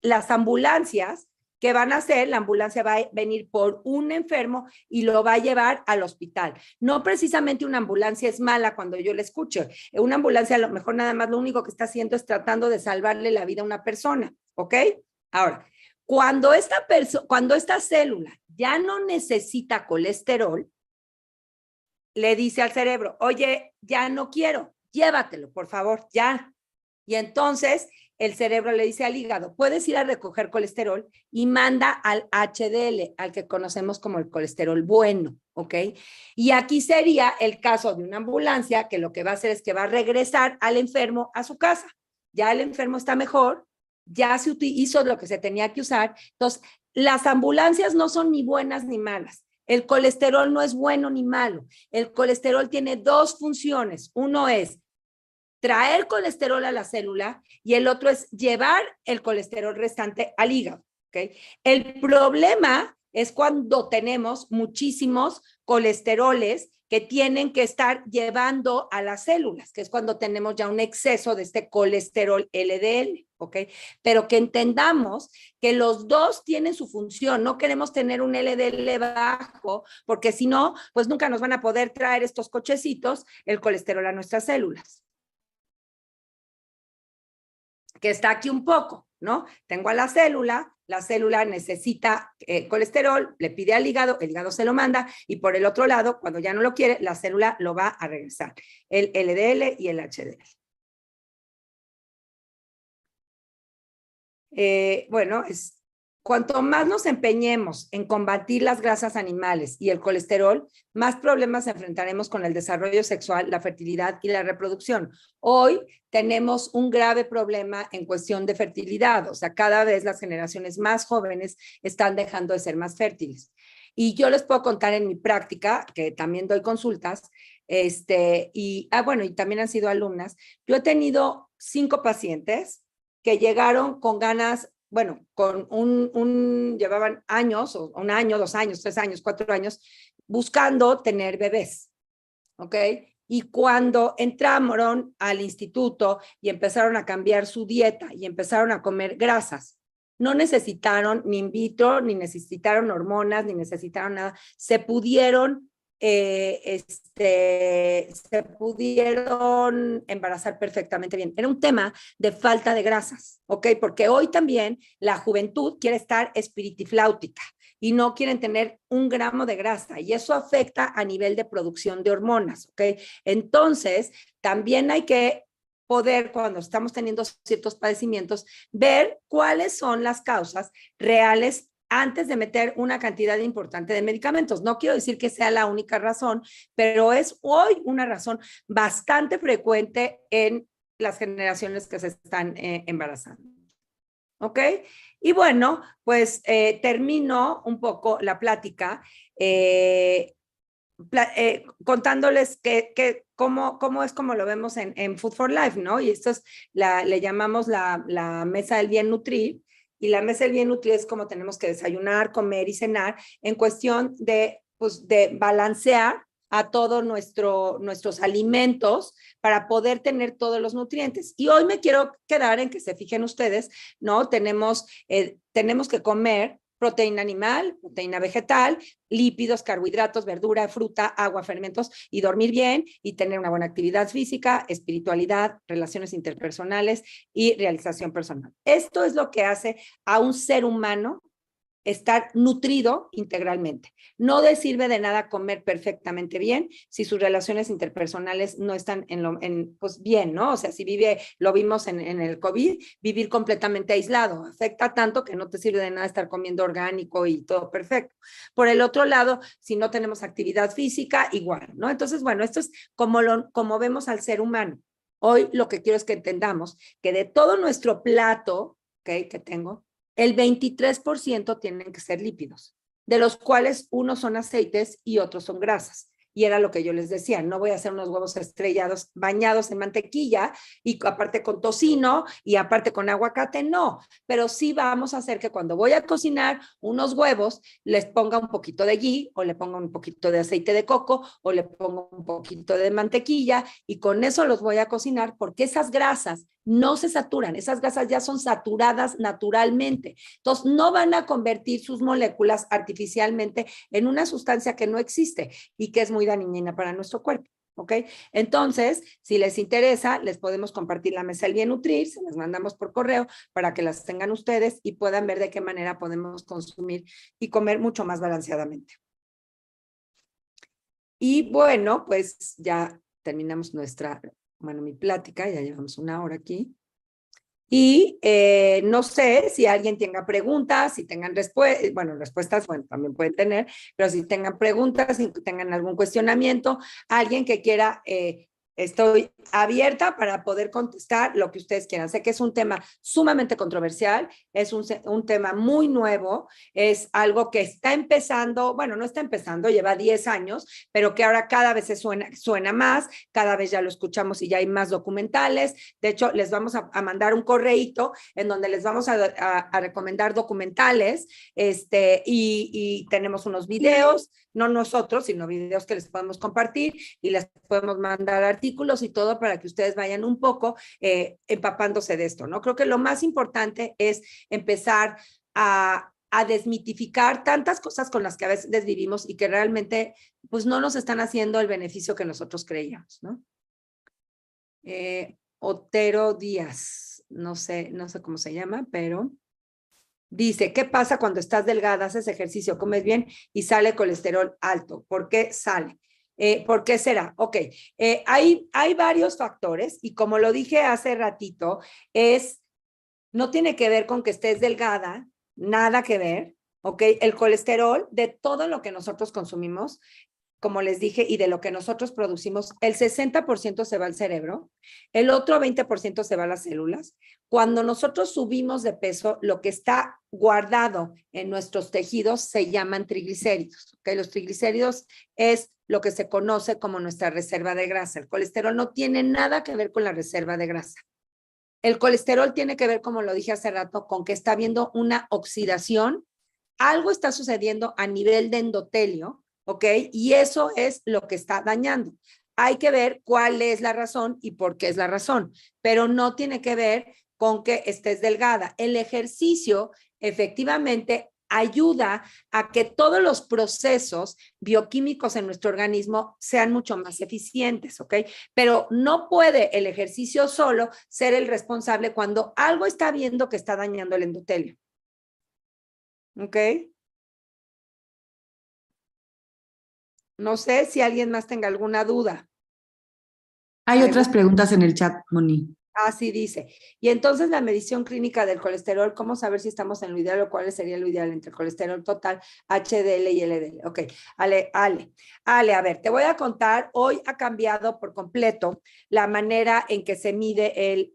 las ambulancias, ¿qué van a hacer? La ambulancia va a venir por un enfermo y lo va a llevar al hospital. No precisamente una ambulancia es mala cuando yo la escucho. Una ambulancia a lo mejor nada más lo único que está haciendo es tratando de salvarle la vida a una persona, ¿ok? Ahora, cuando esta célula ya no necesita colesterol, le dice al cerebro, oye, ya no quiero, llévatelo, por favor, ya. Y entonces el cerebro le dice al hígado, puedes ir a recoger colesterol y manda al HDL, al que conocemos como el colesterol bueno, ¿ok? Y aquí sería el caso de una ambulancia que lo que va a hacer es que va a regresar al enfermo a su casa. Ya el enfermo está mejor, ya se hizo lo que se tenía que usar. Entonces, las ambulancias no son ni buenas ni malas. El colesterol no es bueno ni malo. El colesterol tiene dos funciones. Uno es traer colesterol a la célula y el otro es llevar el colesterol restante al hígado, ¿ok? El problema es cuando tenemos muchísimos colesteroles que tienen que estar llevando a las células, que es cuando tenemos ya un exceso de este colesterol LDL, ¿ok? Pero que entendamos que los dos tienen su función, no queremos tener un LDL bajo, porque si no, pues nunca nos van a poder traer estos cochecitos el colesterol a nuestras células. Que está aquí un poco, ¿no? Tengo a la célula necesita colesterol, le pide al hígado, el hígado se lo manda y por el otro lado, cuando ya no lo quiere, la célula lo va a regresar, el LDL y el HDL. Bueno, cuanto más nos empeñemos en combatir las grasas animales y el colesterol, más problemas enfrentaremos con el desarrollo sexual, la fertilidad y la reproducción. Hoy tenemos un grave problema en cuestión de fertilidad, o sea, cada vez las generaciones más jóvenes están dejando de ser más fértiles. Y yo les puedo contar en mi práctica, que también doy consultas, y también han sido alumnas, yo he tenido 5 pacientes que llegaron con ganas, bueno, llevaban años, o 1 año, 2 años, 3 años, 4 años, buscando tener bebés, ¿ok? Y cuando entraron al instituto y empezaron a cambiar su dieta y empezaron a comer grasas, no necesitaron ni in vitro, ni necesitaron hormonas, ni necesitaron nada, se pudieron se pudieron embarazar perfectamente bien. Era un tema de falta de grasas, ¿ok? Porque hoy también la juventud quiere estar espiritifláutica y no quieren tener 1 gramo de grasa y eso afecta a nivel de producción de hormonas, ¿ok? Entonces, también hay que poder, cuando estamos teniendo ciertos padecimientos, ver cuáles son las causas reales antes de meter una cantidad importante de medicamentos. No quiero decir que sea la única razón, pero es hoy una razón bastante frecuente en las generaciones que se están embarazando. ¿Ok? Y bueno, pues termino un poco la plática contándoles cómo es como lo vemos en Food for Life, ¿no? Y esto es, le llamamos la mesa del bien nutrir, y la mesa del bien nutrir es como tenemos que desayunar, comer y cenar en cuestión de, pues, de balancear a todos nuestros alimentos para poder tener todos los nutrientes. Y hoy me quiero quedar en que se fijen ustedes, ¿no? Tenemos que comer proteína animal, proteína vegetal, lípidos, carbohidratos, verdura, fruta, agua, fermentos, y dormir bien y tener una buena actividad física, espiritualidad, relaciones interpersonales y realización personal. Esto es lo que hace a un ser humano estar nutrido integralmente. No le sirve de nada comer perfectamente bien si sus relaciones interpersonales no están pues bien, ¿no? O sea, si lo vimos en el COVID, vivir completamente aislado afecta tanto que no te sirve de nada estar comiendo orgánico y todo perfecto. Por el otro lado, si no tenemos actividad física, igual, ¿no? Entonces, bueno, esto es como vemos al ser humano. Hoy lo que quiero es que entendamos que de todo nuestro plato, ¿okay?, que tengo, el 23% tienen que ser lípidos, de los cuales unos son aceites y otros son grasas. Y era lo que yo les decía, no voy a hacer unos huevos estrellados bañados en mantequilla y aparte con tocino y aparte con aguacate, no. Pero sí vamos a hacer que cuando voy a cocinar unos huevos, les ponga un poquito de ghee o le ponga un poquito de aceite de coco o le pongo un poquito de mantequilla y con eso los voy a cocinar porque esas grasas no se saturan, esas grasas ya son saturadas naturalmente. Entonces, no van a convertir sus moléculas artificialmente en una sustancia que no existe y que es muy dañina para nuestro cuerpo. ¿Ok? Entonces, si les interesa, les podemos compartir la mesa del bien nutrir, se las mandamos por correo para que las tengan ustedes y puedan ver de qué manera podemos consumir y comer mucho más balanceadamente. Y bueno, pues ya terminamos mi plática, ya llevamos 1 hora aquí. Y no sé si alguien tenga preguntas, si tengan respuestas, bueno, también pueden tener, pero si tengan preguntas, si tengan algún cuestionamiento, alguien que quiera, estoy abierta para poder contestar lo que ustedes quieran. Sé que es un tema sumamente controversial, es un tema muy nuevo, es algo que está empezando, bueno, no está empezando, lleva 10 años, pero que ahora cada vez suena más, cada vez ya lo escuchamos y ya hay más documentales. De hecho, les vamos a mandar un correíto en donde les vamos a recomendar documentales, y tenemos unos videos, no nosotros, sino videos que les podemos compartir y les podemos mandar artículos y todo para que ustedes vayan un poco empapándose de esto, ¿no? Creo que lo más importante es empezar a desmitificar tantas cosas con las que a veces vivimos y que realmente pues no nos están haciendo el beneficio que nosotros creíamos, ¿no? Otero Díaz, no sé cómo se llama, pero dice, ¿qué pasa cuando estás delgada, haces ejercicio, comes bien y sale colesterol alto? ¿Por qué sale? ¿Por qué será? Ok, hay varios factores y como lo dije hace ratito, no tiene que ver con que estés delgada, nada que ver, ok. El colesterol de todo lo que nosotros consumimos, como les dije, y de lo que nosotros producimos, el 60% se va al cerebro, el otro 20% se va a las células. Cuando nosotros subimos de peso, lo que está guardado en nuestros tejidos se llaman triglicéridos. ¿Okay? Los triglicéridos es lo que se conoce como nuestra reserva de grasa. El colesterol no tiene nada que ver con la reserva de grasa. El colesterol tiene que ver, como lo dije hace rato, con que está habiendo una oxidación. Algo está sucediendo a nivel de endotelio, ¿ok? Y eso es lo que está dañando. Hay que ver cuál es la razón y por qué es la razón, pero no tiene que ver con que estés delgada. El ejercicio efectivamente ayuda a que todos los procesos bioquímicos en nuestro organismo sean mucho más eficientes, ¿ok? Pero no puede el ejercicio solo ser el responsable cuando algo está viendo que está dañando el endotelio. ¿Ok? No sé si alguien más tenga alguna duda. Hay otras preguntas en el chat, Moni. Así dice. Y entonces la medición clínica del colesterol, ¿cómo saber si estamos en lo ideal o cuál sería lo ideal entre el colesterol total, HDL y LDL? Ok, Ale, a ver, te voy a contar, hoy ha cambiado por completo la manera en que se mide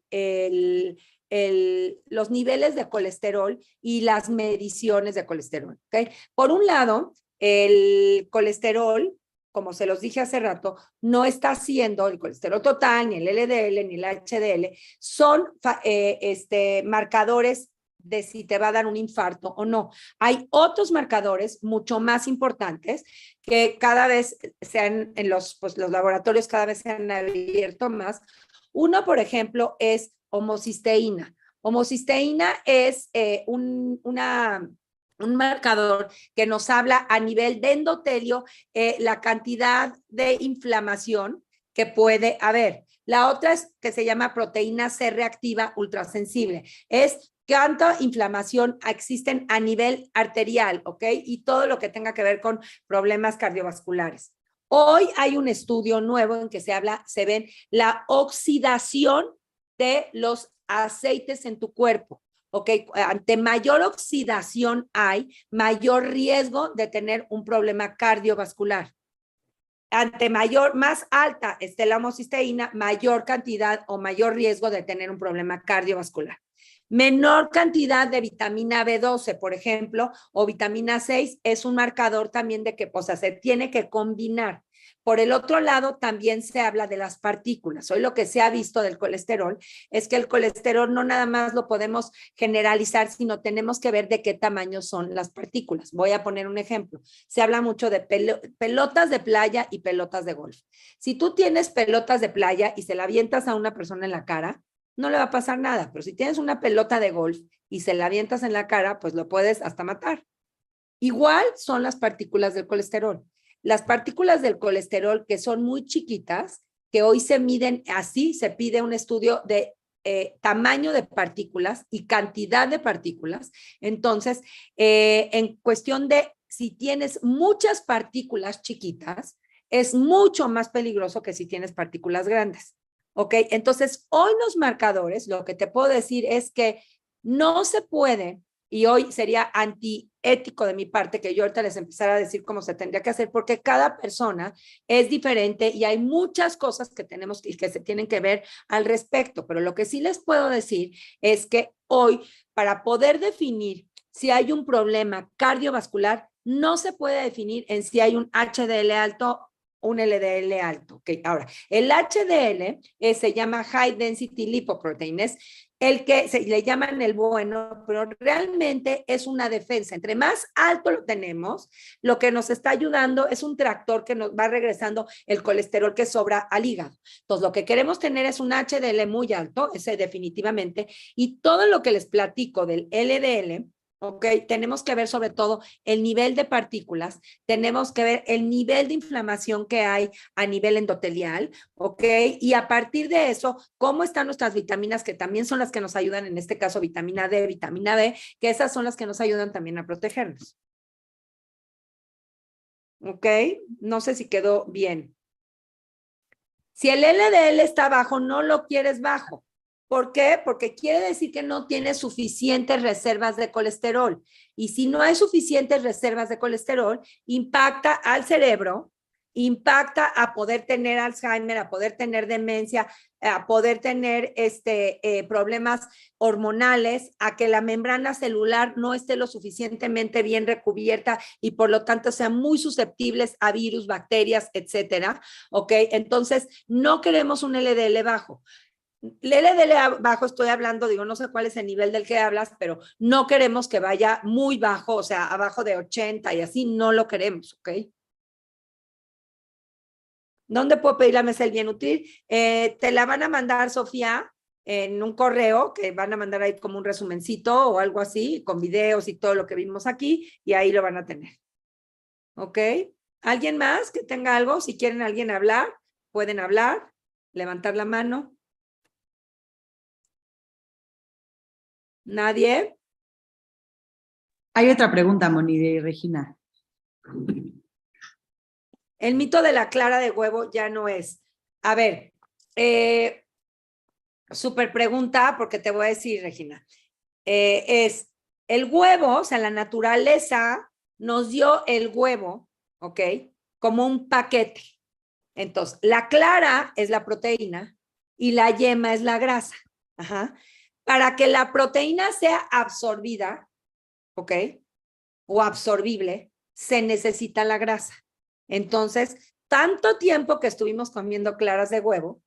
los niveles de colesterol y las mediciones de colesterol. ¿Ok? Por un lado, el colesterol, como se los dije hace rato, no está haciendo el colesterol total, ni el LDL, ni el HDL, son marcadores de si te va a dar un infarto o no. Hay otros marcadores mucho más importantes que cada vez en los laboratorios cada vez se han abierto más. Uno, por ejemplo, es homocisteína. Homocisteína es un marcador que nos habla a nivel de endotelio la cantidad de inflamación que puede haber. La otra es que se llama proteína C reactiva ultrasensible. Es cuánta inflamación existen a nivel arterial, ¿ok? Y todo lo que tenga que ver con problemas cardiovasculares. Hoy hay un estudio nuevo en que se ven la oxidación de los aceites en tu cuerpo. ¿Ok? Ante mayor oxidación hay mayor riesgo de tener un problema cardiovascular. Ante más alta esté la homocisteína, mayor cantidad o mayor riesgo de tener un problema cardiovascular. Menor cantidad de vitamina B12, por ejemplo, o vitamina 6 es un marcador también de que, o sea, se tiene que combinar. Por el otro lado, también se habla de las partículas. Hoy lo que se ha visto del colesterol es que el colesterol no nada más lo podemos generalizar, sino tenemos que ver de qué tamaño son las partículas. Voy a poner un ejemplo. Se habla mucho de pelotas de playa y pelotas de golf. Si tú tienes pelotas de playa y se la avientas a una persona en la cara, no le va a pasar nada, pero si tienes una pelota de golf y se la avientas en la cara, pues lo puedes hasta matar. Igual son las partículas del colesterol. Las partículas del colesterol que son muy chiquitas, que hoy se miden así, se pide un estudio de tamaño de partículas y cantidad de partículas. Entonces, en cuestión de si tienes muchas partículas chiquitas, es mucho más peligroso que si tienes partículas grandes. ¿Ok? Entonces, hoy los marcadores, lo que te puedo decir es que no se puede, y hoy sería antiético de mi parte que yo ahorita les empezara a decir cómo se tendría que hacer, porque cada persona es diferente y hay muchas cosas que tenemos y que se tienen que ver al respecto. Pero lo que sí les puedo decir es que hoy, para poder definir si hay un problema cardiovascular, no se puede definir en si hay un HDL alto, un LDL alto. Okay. Ahora, el HDL se llama High Density Lipoprotein, es el que se le llaman el bueno, pero realmente es una defensa. Entre más alto lo tenemos, lo que nos está ayudando es un tractor que nos va regresando el colesterol que sobra al hígado. Entonces, lo que queremos tener es un HDL muy alto, ese definitivamente, y todo lo que les platico del LDL, ¿ok? Tenemos que ver sobre todo el nivel de partículas, tenemos que ver el nivel de inflamación que hay a nivel endotelial, ¿ok? Y a partir de eso, cómo están nuestras vitaminas, que también son las que nos ayudan, en este caso vitamina D, vitamina B, que esas son las que nos ayudan también a protegernos. ¿Ok? No sé si quedó bien. Si el LDL está bajo, no lo quieres bajo. ¿Por qué? Porque quiere decir que no tiene suficientes reservas de colesterol. Y si no hay suficientes reservas de colesterol, impacta al cerebro, impacta a poder tener Alzheimer, a poder tener demencia, a poder tener problemas hormonales, a que la membrana celular no esté lo suficientemente bien recubierta y por lo tanto sean muy susceptibles a virus, bacterias, etcétera. ¿Ok? Entonces, no queremos un LDL bajo. LDL bajo estoy hablando, digo, no sé cuál es el nivel del que hablas, pero no queremos que vaya muy bajo, o sea, abajo de 80 y así, no lo queremos, ¿ok? ¿Dónde puedo pedir la mesa del bien útil? Te la van a mandar, Sofía, en un correo que van a mandar ahí como un resumencito o algo así, con videos y todo lo que vimos aquí, y ahí lo van a tener. ¿Ok? ¿Alguien más que tenga algo? Si quieren alguien hablar, pueden hablar, levantar la mano. ¿Nadie? Hay otra pregunta, Moni, de Regina. El mito de la clara de huevo ya no es. A ver, súper pregunta, porque te voy a decir, Regina. Es el huevo, o sea, la naturaleza nos dio el huevo, ¿ok? Como un paquete. Entonces, la clara es la proteína y la yema es la grasa. Ajá. Para que la proteína sea absorbida, ¿ok? O absorbible, se necesita la grasa. Entonces, tanto tiempo que estuvimos comiendo claras de huevo,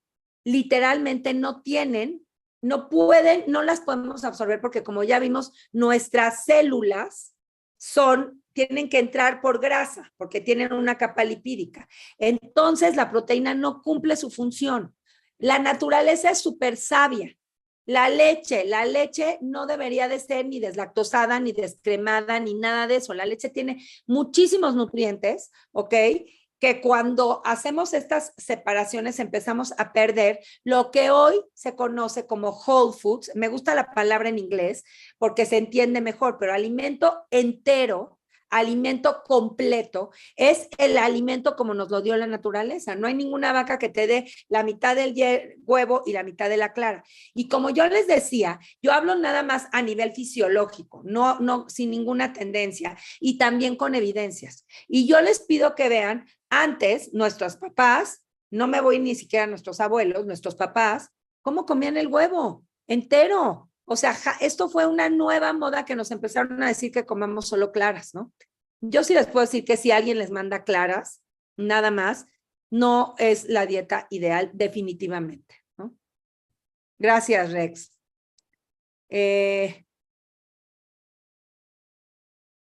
literalmente no tienen, no pueden, no las podemos absorber porque como ya vimos, nuestras células tienen que entrar por grasa porque tienen una capa lipídica. Entonces, la proteína no cumple su función. La naturaleza es súper sabia. La leche no debería de ser ni deslactosada, ni descremada, ni nada de eso. La leche tiene muchísimos nutrientes, ¿ok? Que cuando hacemos estas separaciones empezamos a perder lo que hoy se conoce como whole foods. Me gusta la palabra en inglés porque se entiende mejor, pero alimento entero, alimento completo, es el alimento como nos lo dio la naturaleza. No hay ninguna vaca que te dé la mitad del huevo y la mitad de la clara. Y como yo les decía, yo hablo nada más a nivel fisiológico, no sin ninguna tendencia y también con evidencias. Y yo les pido que vean antes nuestros papás, no me voy ni siquiera a nuestros abuelos, nuestros papás, cómo comían el huevo entero. O sea, esto fue una nueva moda que nos empezaron a decir que comamos solo claras, ¿no? Yo sí les puedo decir que si alguien les manda claras, nada más, no es la dieta ideal definitivamente, ¿no? Gracias, Rex. De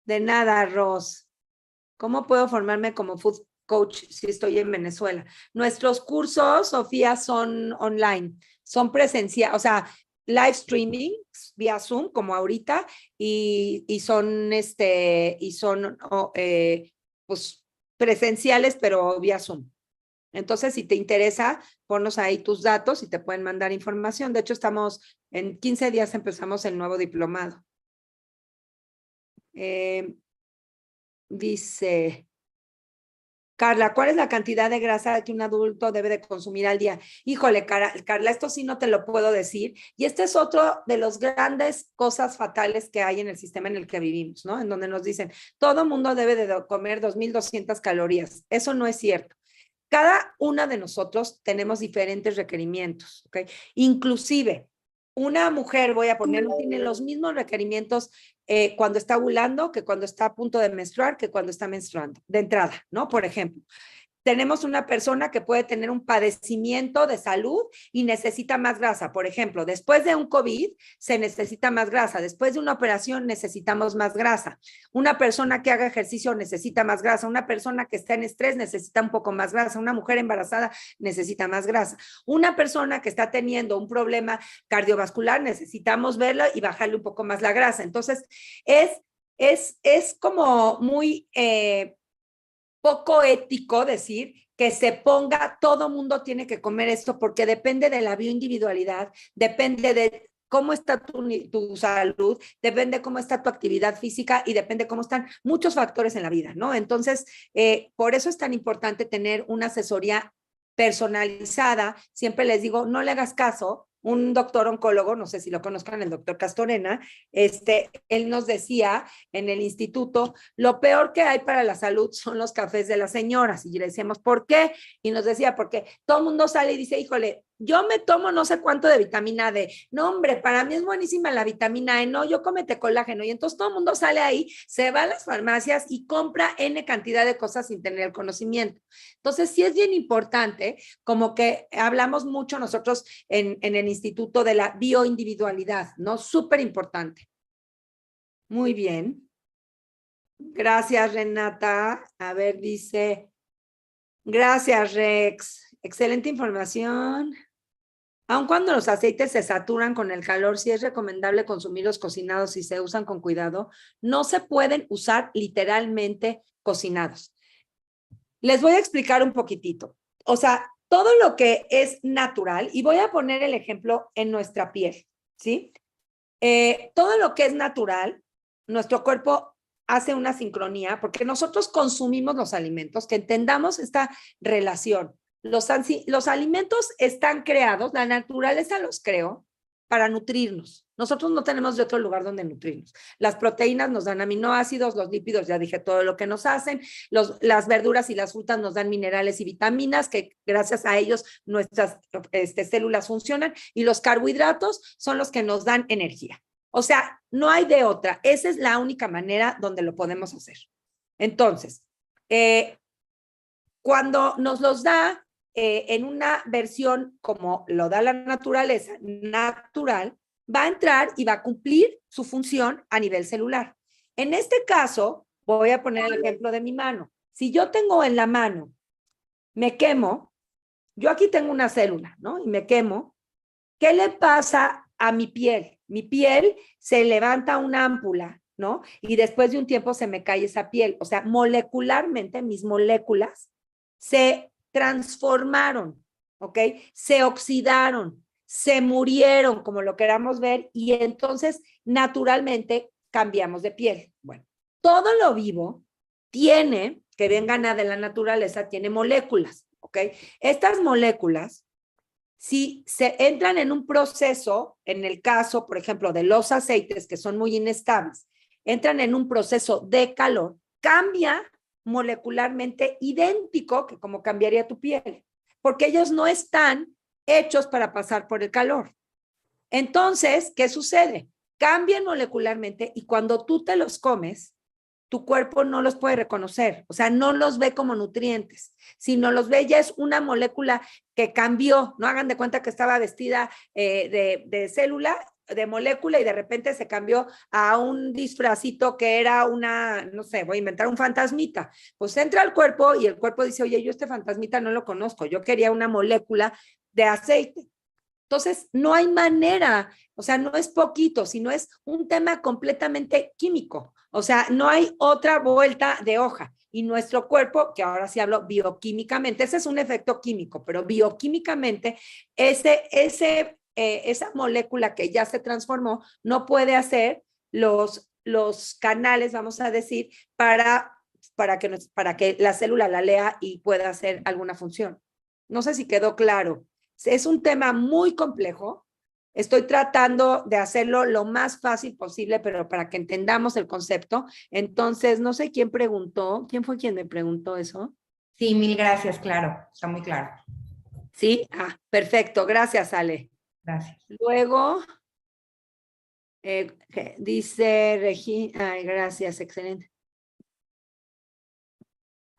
nada, Ros. ¿Cómo puedo formarme como food coach si estoy en Venezuela? Nuestros cursos, Sofía, son online, son presenciales, o sea, live streaming vía Zoom, como ahorita, y son, pues, presenciales, pero vía Zoom. Entonces, si te interesa, ponnos ahí tus datos y te pueden mandar información. De hecho, en 15 días empezamos el nuevo diplomado. Dice Carla, ¿cuál es la cantidad de grasa que un adulto debe de consumir al día? Híjole, Carla, esto sí no te lo puedo decir. Y este es otro de los grandes cosas fatales que hay en el sistema en el que vivimos, ¿no? En donde nos dicen, todo mundo debe de comer 2.200 calorías. Eso no es cierto. Cada una de nosotros tenemos diferentes requerimientos, ¿ok? Inclusive, una mujer, voy a poner, no tiene los mismos requerimientos cuando está ovulando que cuando está a punto de menstruar que cuando está menstruando, de entrada, ¿no? Por ejemplo, tenemos una persona que puede tener un padecimiento de salud y necesita más grasa. Por ejemplo, después de un COVID se necesita más grasa. Después de una operación necesitamos más grasa. Una persona que haga ejercicio necesita más grasa. Una persona que está en estrés necesita un poco más grasa. Una mujer embarazada necesita más grasa. Una persona que está teniendo un problema cardiovascular necesitamos verlo y bajarle un poco más la grasa. Entonces, es como muy poco ético decir que se ponga, todo mundo tiene que comer esto porque depende de la bioindividualidad, depende de cómo está tu salud, depende cómo está tu actividad física y depende cómo están muchos factores en la vida, ¿no? Entonces, por eso es tan importante tener una asesoría personalizada. Siempre les digo, no le hagas caso. Un doctor oncólogo, no sé si lo conozcan, el doctor Castorena, él nos decía en el instituto, lo peor que hay para la salud son los cafés de las señoras. Y le decíamos, ¿por qué? Y nos decía, porque todo el mundo sale y dice, híjole, yo me tomo no sé cuánto de vitamina D. No, hombre, para mí es buenísima la vitamina E. No, yo cómete colágeno. Y entonces todo el mundo sale ahí, se va a las farmacias y compra N cantidad de cosas sin tener el conocimiento. Entonces, sí es bien importante, como que hablamos mucho nosotros en el instituto de la bioindividualidad, ¿no? Súper importante. Muy bien. Gracias, Renata. A ver, dice, gracias, Rex. Excelente información. Aun cuando los aceites se saturan con el calor, sí es recomendable consumirlos cocinados si se usan con cuidado. No se pueden usar literalmente cocinados. Les voy a explicar un poquitito. O sea, todo lo que es natural, y voy a poner el ejemplo en nuestra piel, ¿sí? Todo lo que es natural, nuestro cuerpo hace una sincronía porque nosotros consumimos los alimentos, que entendamos esta relación. Los alimentos están creados, la naturaleza los creó para nutrirnos. Nosotros no tenemos de otro lugar donde nutrirnos. Las proteínas nos dan aminoácidos, los lípidos, ya dije todo lo que nos hacen, las verduras y las frutas nos dan minerales y vitaminas, que gracias a ellos nuestras células funcionan, y los carbohidratos son los que nos dan energía. O sea, no hay de otra. Esa es la única manera donde lo podemos hacer. Entonces, cuando nos los da en una versión como lo da la naturaleza, natural, va a entrar y va a cumplir su función a nivel celular. En este caso, voy a poner el ejemplo de mi mano. Si yo tengo en la mano, me quemo, yo aquí tengo una célula, ¿no? Y me quemo, ¿qué le pasa a mi piel? Mi piel se levanta una ámpula, ¿no? Y después de un tiempo se me cae esa piel. O sea, molecularmente mis moléculas se transformaron, ¿ok? Se oxidaron, se murieron, como lo queramos ver, y entonces naturalmente cambiamos de piel. Bueno, todo lo vivo tiene, que vengan de la naturaleza, tiene moléculas, ¿ok? Estas moléculas, si se entran en un proceso, en el caso, por ejemplo, de los aceites que son muy inestables, entran en un proceso de calor, cambia molecularmente idéntico que como cambiaría tu piel, porque ellos no están hechos para pasar por el calor. Entonces, ¿qué sucede? Cambian molecularmente y cuando tú te los comes, tu cuerpo no los puede reconocer, o sea, no los ve como nutrientes, sino los ve ya es una molécula que cambió, no hagan de cuenta que estaba vestida de célula, de molécula y de repente se cambió a un disfrazito que era una, no sé, voy a inventar un fantasmita, pues entra al cuerpo y el cuerpo dice, oye, yo este fantasmita no lo conozco, yo quería una molécula de aceite. Entonces, no hay manera, o sea, no es poquito, sino es un tema completamente químico. O sea, no hay otra vuelta de hoja. Y nuestro cuerpo, que ahora sí hablo bioquímicamente, ese es un efecto químico, pero bioquímicamente, esa molécula que ya se transformó no puede hacer los canales, vamos a decir, para que la célula la lea y pueda hacer alguna función. No sé si quedó claro. Es un tema muy complejo. Estoy tratando de hacerlo lo más fácil posible, pero para que entendamos el concepto. Entonces, no sé quién preguntó. ¿Quién fue quien me preguntó eso? Sí, mil gracias, claro, está muy claro. Sí, perfecto. Gracias, Ale. Gracias. Luego, dice Regina, ay, gracias, excelente.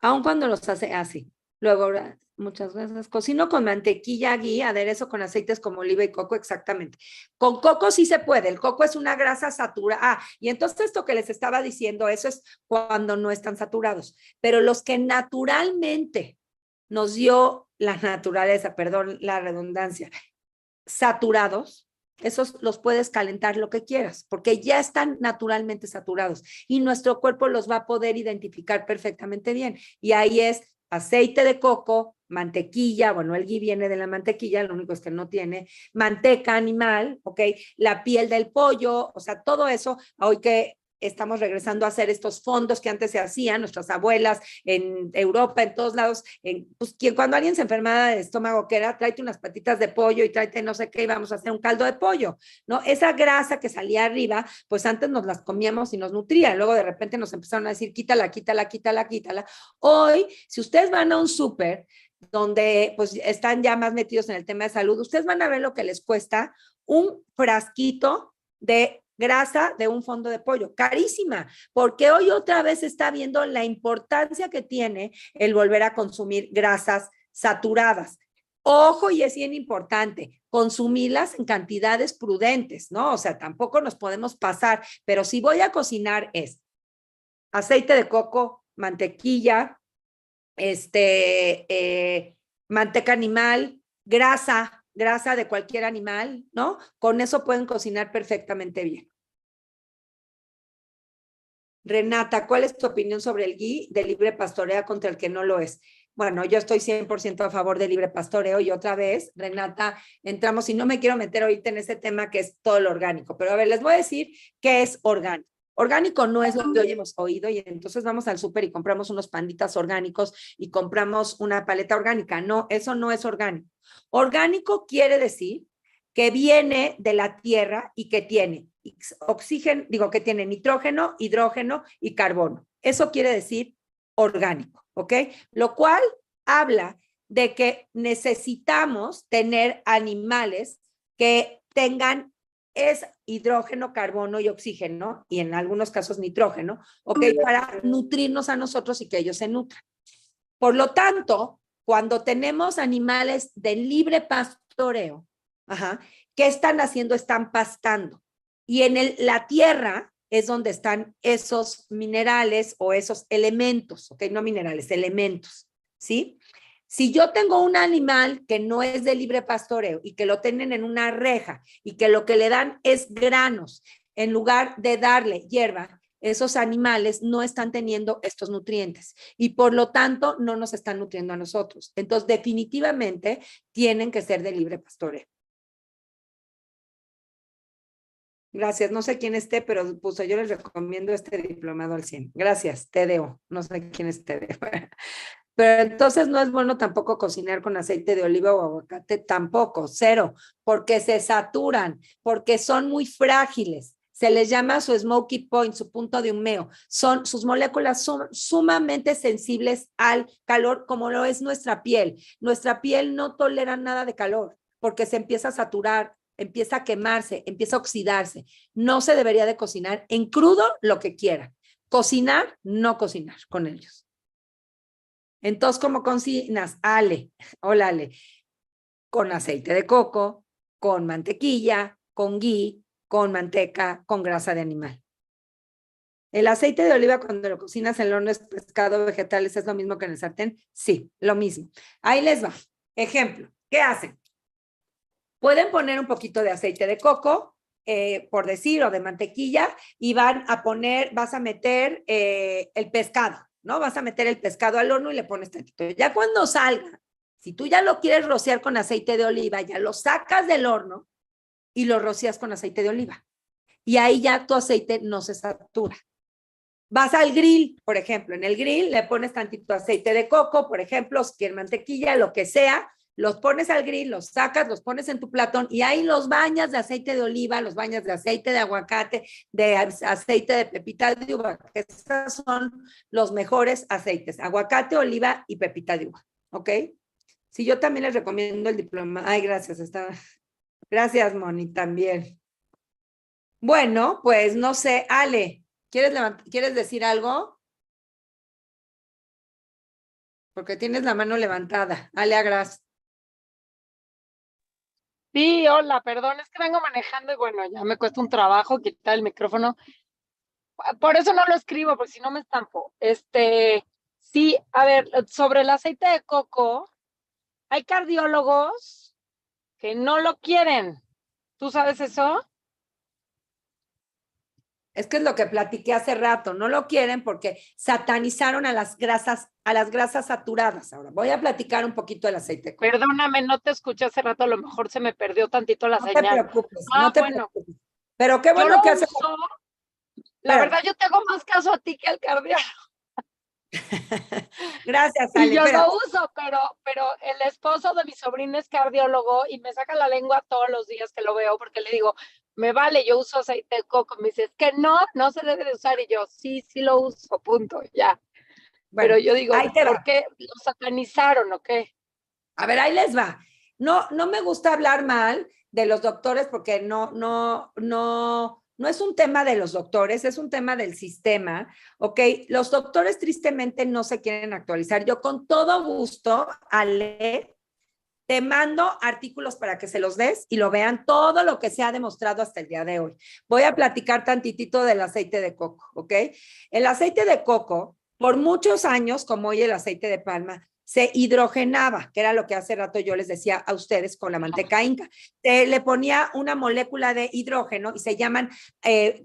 Aun cuando los hace así. Luego, muchas gracias. Cocino con mantequilla, ghee, aderezo con aceites como oliva y coco, exactamente. Con coco sí se puede. El coco es una grasa saturada. Y entonces esto que les estaba diciendo, eso es cuando no están saturados. Pero los que naturalmente nos dio la naturaleza, perdón la redundancia, saturados, esos los puedes calentar lo que quieras, porque ya están naturalmente saturados y nuestro cuerpo los va a poder identificar perfectamente bien. Y ahí es aceite de coco, mantequilla, bueno, el ghee viene de la mantequilla, lo único es que no tiene, manteca animal, ¿ok? La piel del pollo, o sea, todo eso, hoy que estamos regresando a hacer estos fondos que antes se hacían, nuestras abuelas en Europa, en todos lados, pues cuando alguien se enfermaba de estómago, que era, tráete unas patitas de pollo y tráete no sé qué, y vamos a hacer un caldo de pollo, ¿no? Esa grasa que salía arriba, pues antes nos las comíamos y nos nutría, luego de repente nos empezaron a decir, quítala, quítala, quítala, quítala. Hoy, si ustedes van a un súper, donde pues están ya más metidos en el tema de salud, ustedes van a ver lo que les cuesta un frasquito de grasa de un fondo de pollo, carísima, porque hoy otra vez está viendo la importancia que tiene el volver a consumir grasas saturadas. Ojo, y es bien importante, consumirlas en cantidades prudentes, ¿no? O sea, tampoco nos podemos pasar, pero si voy a cocinar es aceite de coco, mantequilla, manteca animal, grasa grasa de cualquier animal, ¿no? Con eso pueden cocinar perfectamente bien. Renata, ¿cuál es tu opinión sobre el ghee de libre pastoreo contra el que no lo es? Bueno, yo estoy 100% a favor del libre pastoreo y otra vez, Renata, entramos y no me quiero meter ahorita en ese tema que es todo lo orgánico, pero a ver, les voy a decir qué es orgánico. Orgánico no es lo que hoy hemos oído y entonces vamos al súper y compramos unos panditas orgánicos y compramos una paleta orgánica. No, eso no es orgánico. Orgánico quiere decir que viene de la tierra y que tiene oxígeno, digo que tiene nitrógeno, hidrógeno y carbono. Eso quiere decir orgánico, ¿ok? Lo cual habla de que necesitamos tener animales que tengan hidrógeno, carbono y oxígeno, y en algunos casos nitrógeno, ¿ok? Para nutrirnos a nosotros y que ellos se nutran. Por lo tanto, cuando tenemos animales de libre pastoreo, ¿qué están haciendo? Están pastando. Y en la tierra es donde están esos minerales o esos elementos, ¿ok? No minerales, elementos, ¿sí? Si yo tengo un animal que no es de libre pastoreo y que lo tienen en una reja y que lo que le dan es granos, en lugar de darle hierba, esos animales no están teniendo estos nutrientes y por lo tanto no nos están nutriendo a nosotros. Entonces, definitivamente tienen que ser de libre pastoreo. Gracias, no sé quién esté, pero pues yo les recomiendo este diplomado al 100. Gracias, TDO, no sé quién es TDO. Pero entonces no es bueno tampoco cocinar con aceite de oliva o aguacate, tampoco, cero, porque se saturan, porque son muy frágiles. Se les llama su smoky point, su punto de humeo. Sus moléculas son sumamente sensibles al calor, como lo es nuestra piel. Nuestra piel no tolera nada de calor, porque se empieza a saturar, empieza a quemarse, empieza a oxidarse. No se debería de cocinar en crudo lo que quieran. Cocinar, no cocinar con ellos. Entonces, ¿cómo cocinas? Ale, hola Ale, con aceite de coco, con mantequilla, con ghee, con manteca, con grasa de animal. ¿El aceite de oliva cuando lo cocinas en el horno es pescado, vegetales, es lo mismo que en el sartén? Sí, lo mismo. Ahí les va. Ejemplo, ¿qué hacen? Pueden poner un poquito de aceite de coco, por decir, o de mantequilla, y vas a meter el pescado, ¿no? Vas a meter el pescado al horno y le pones tantito. Ya cuando salga, si tú ya lo quieres rociar con aceite de oliva, ya lo sacas del horno y lo rocías con aceite de oliva. Y ahí ya tu aceite no se satura. Vas al grill, por ejemplo, en el grill le pones tantito aceite de coco, por ejemplo, si quieres mantequilla, lo que sea, los pones al grill, los sacas, los pones en tu platón y ahí los bañas de aceite de oliva, los bañas de aceite de aguacate, de aceite de pepita de uva, que esos son los mejores aceites, aguacate, oliva y pepita de uva, ¿ok? Sí, yo también les recomiendo el diploma. Ay, gracias, gracias, Moni, también. Bueno, pues no sé, Ale, ¿quieres decir algo? Porque tienes la mano levantada. Ale Agras. Sí, hola, perdón, es que vengo manejando y bueno, ya me cuesta un trabajo quitar el micrófono. Por eso no lo escribo, porque si no me estampo. Sí, a ver, sobre el aceite de coco, hay cardiólogos que no lo quieren. ¿Tú sabes eso? Es que es lo que platiqué hace rato, no lo quieren porque satanizaron a las grasas saturadas. Ahora voy a platicar un poquito del aceite de coco. Perdóname, no te escuché hace rato, a lo mejor se me perdió tantito la señal. No te preocupes, no te preocupes. Pero qué bueno yo que lo hace. uso, la verdad, yo te hago más caso a ti que al cardiólogo. Gracias, Ale. Y yo lo uso, pero el esposo de mi sobrina es cardiólogo y me saca la lengua todos los días que lo veo porque le digo, me vale, yo uso aceite de coco. Me dice, es que no se debe de usar. Y yo, sí lo uso, punto, ya. Bueno, pero yo digo, ¿por qué lo satanizaron o qué? A ver, ahí les va. No me gusta hablar mal de los doctores porque no es un tema de los doctores, es un tema del sistema, ¿ok? Los doctores tristemente no se quieren actualizar. Yo con todo gusto, Ale, te mando artículos para que se los des y lo vean todo lo que se ha demostrado hasta el día de hoy. Voy a platicar tantitito del aceite de coco, ¿ok? El aceite de coco, por muchos años, como hoy el aceite de palma, se hidrogenaba, que era lo que hace rato yo les decía a ustedes con la manteca inca. Se le ponía una molécula de hidrógeno y se llaman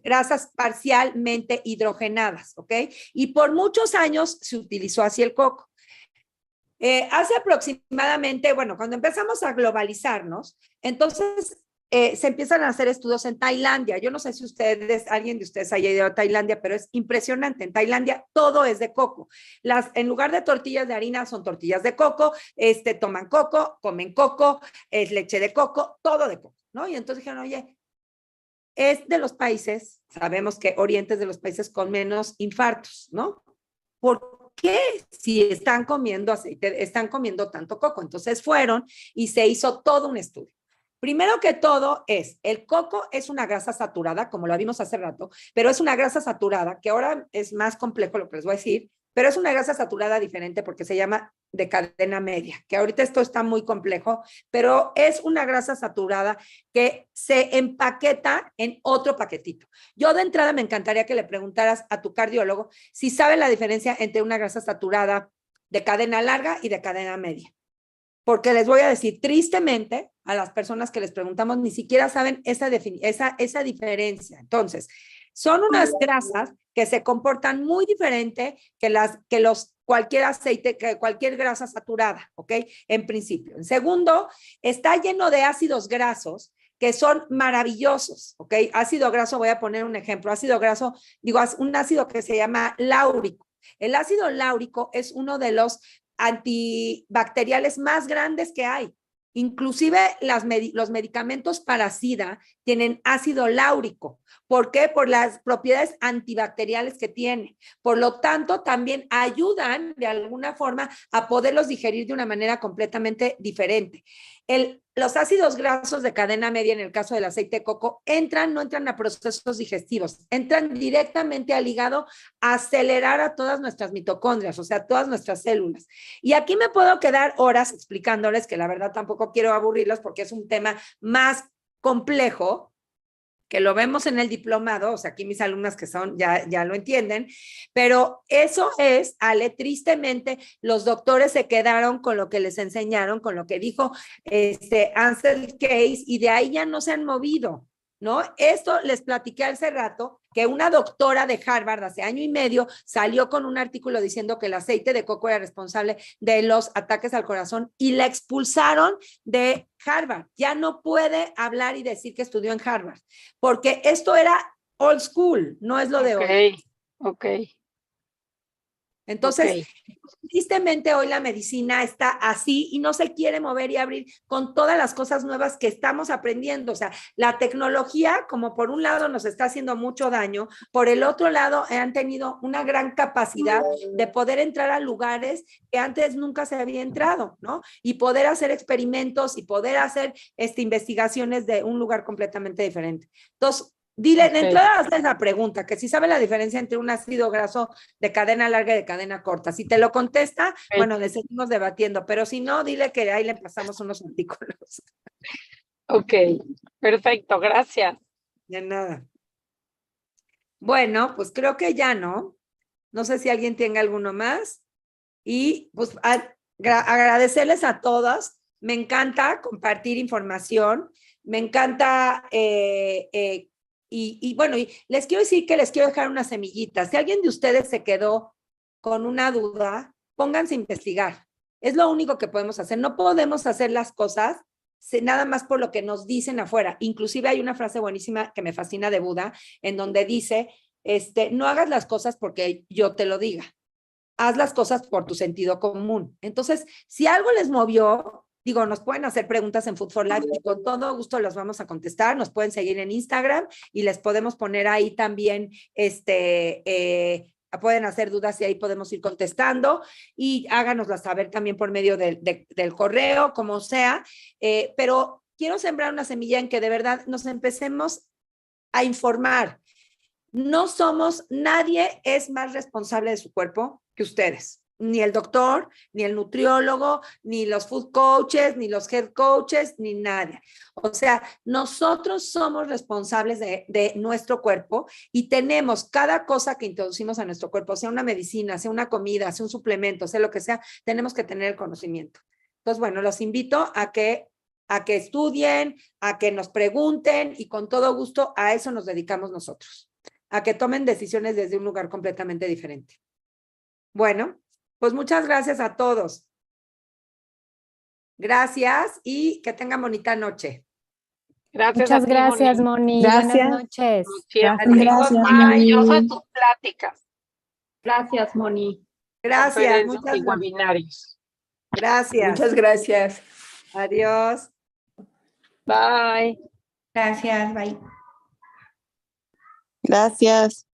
grasas parcialmente hidrogenadas, ¿ok? Y por muchos años se utilizó así el coco. Hace aproximadamente, bueno, cuando empezamos a globalizarnos, entonces se empiezan a hacer estudios en Tailandia. Yo no sé si alguien de ustedes haya ido a Tailandia, pero es impresionante. En Tailandia todo es de coco. En lugar de tortillas de harina, son tortillas de coco, toman coco, comen coco, es leche de coco, todo de coco, ¿no? Y entonces dijeron, oye, es de los países, sabemos que Oriente es de los países con menos infartos, ¿no? ¿Por qué si están comiendo aceite, están comiendo tanto coco? Entonces fueron y se hizo todo un estudio. Primero que todo el coco es una grasa saturada, como lo vimos hace rato, pero es una grasa saturada, que ahora es más complejo lo que les voy a decir, pero es una grasa saturada diferente porque se llama de cadena media, que ahorita esto está muy complejo, pero es una grasa saturada que se empaqueta en otro paquetito. Yo de entrada me encantaría que le preguntaras a tu cardiólogo si sabe la diferencia entre una grasa saturada de cadena larga y de cadena media. Porque les voy a decir, tristemente, a las personas que les preguntamos ni siquiera saben esa diferencia. Entonces, son unas grasas que se comportan muy diferente que cualquier aceite, que cualquier grasa saturada, ¿ok? En principio. En segundo, está lleno de ácidos grasos que son maravillosos, ¿ok? Ácido graso, voy a poner un ejemplo. Ácido graso, un ácido que se llama láurico. El ácido láurico es uno de los antibacteriales más grandes que hay. Inclusive los medicamentos para SIDA tienen ácido láurico. ¿Por qué? Por las propiedades antibacteriales que tiene. Por lo tanto, también ayudan de alguna forma a poderlos digerir de una manera completamente diferente. Los ácidos grasos de cadena media, en el caso del aceite de coco, no entran a procesos digestivos, entran directamente al hígado a acelerar a todas nuestras mitocondrias, o sea, a todas nuestras células. Y aquí me puedo quedar horas explicándoles, que la verdad tampoco quiero aburrirlos porque es un tema más complejo, que lo vemos en el diplomado, o sea, aquí mis alumnas que son, ya lo entienden, pero eso es, Ale, tristemente, los doctores se quedaron con lo que les enseñaron, con lo que dijo Ansel Keys, y de ahí ya no se han movido, ¿no? Esto les platiqué hace rato, que una doctora de Harvard hace año y medio salió con un artículo diciendo que el aceite de coco era responsable de los ataques al corazón y la expulsaron de Harvard. Ya no puede hablar y decir que estudió en Harvard, porque esto era old school, no es lo de hoy. Ok. Entonces, tristemente hoy la medicina está así y no se quiere mover y abrir con todas las cosas nuevas que estamos aprendiendo. O sea, la tecnología, como por un lado nos está haciendo mucho daño, por el otro lado han tenido una gran capacidad de poder entrar a lugares que antes nunca se había entrado, ¿no? Y poder hacer experimentos y poder hacer investigaciones de un lugar completamente diferente. Entonces, dile, de entrada haces la pregunta, que si sabe la diferencia entre un ácido graso de cadena larga y de cadena corta. Si te lo contesta, bueno, le seguimos debatiendo, pero si no, dile que ahí le pasamos unos artículos. Ok, perfecto, gracias. De nada. Bueno, pues creo que ya no. No sé si alguien tenga alguno más. Y pues agradecerles a todas. Me encanta compartir información. Me encanta y bueno, y les quiero decir que les quiero dejar unas semillitas. Si alguien de ustedes se quedó con una duda, pónganse a investigar. Es lo único que podemos hacer. No podemos hacer las cosas nada más por lo que nos dicen afuera. Inclusive hay una frase buenísima que me fascina de Buda, en donde dice, no hagas las cosas porque yo te lo diga. Haz las cosas por tu sentido común. Entonces, si algo les movió, nos pueden hacer preguntas en Food for Life y con todo gusto las vamos a contestar. Nos pueden seguir en Instagram y les podemos poner ahí también, pueden hacer dudas y ahí podemos ir contestando y háganoslas saber también por medio del correo, como sea. Pero quiero sembrar una semilla en que de verdad nos empecemos a informar. Nadie es más responsable de su cuerpo que ustedes. ni el doctor, ni el nutriólogo, ni los food coaches, ni los head coaches, ni nadie. O sea, nosotros somos responsables de nuestro cuerpo y tenemos cada cosa que introducimos a nuestro cuerpo, sea una medicina, sea una comida, sea un suplemento, sea lo que sea, tenemos que tener el conocimiento. Entonces, bueno, los invito a que estudien, a que nos pregunten y con todo gusto a eso nos dedicamos nosotros, a que tomen decisiones desde un lugar completamente diferente. Bueno, pues muchas gracias a todos. Gracias y que tengan bonita noche. Gracias Muchas a ti, gracias, Moni. Moni. Gracias. Buenas noches. Siempre. Gracias, Maravillosas Moni. tus pláticas. Gracias, Moni. Gracias, Conferencias muchas y webinarios. gracias. Muchas gracias. Adiós. Bye. Gracias, bye. Gracias.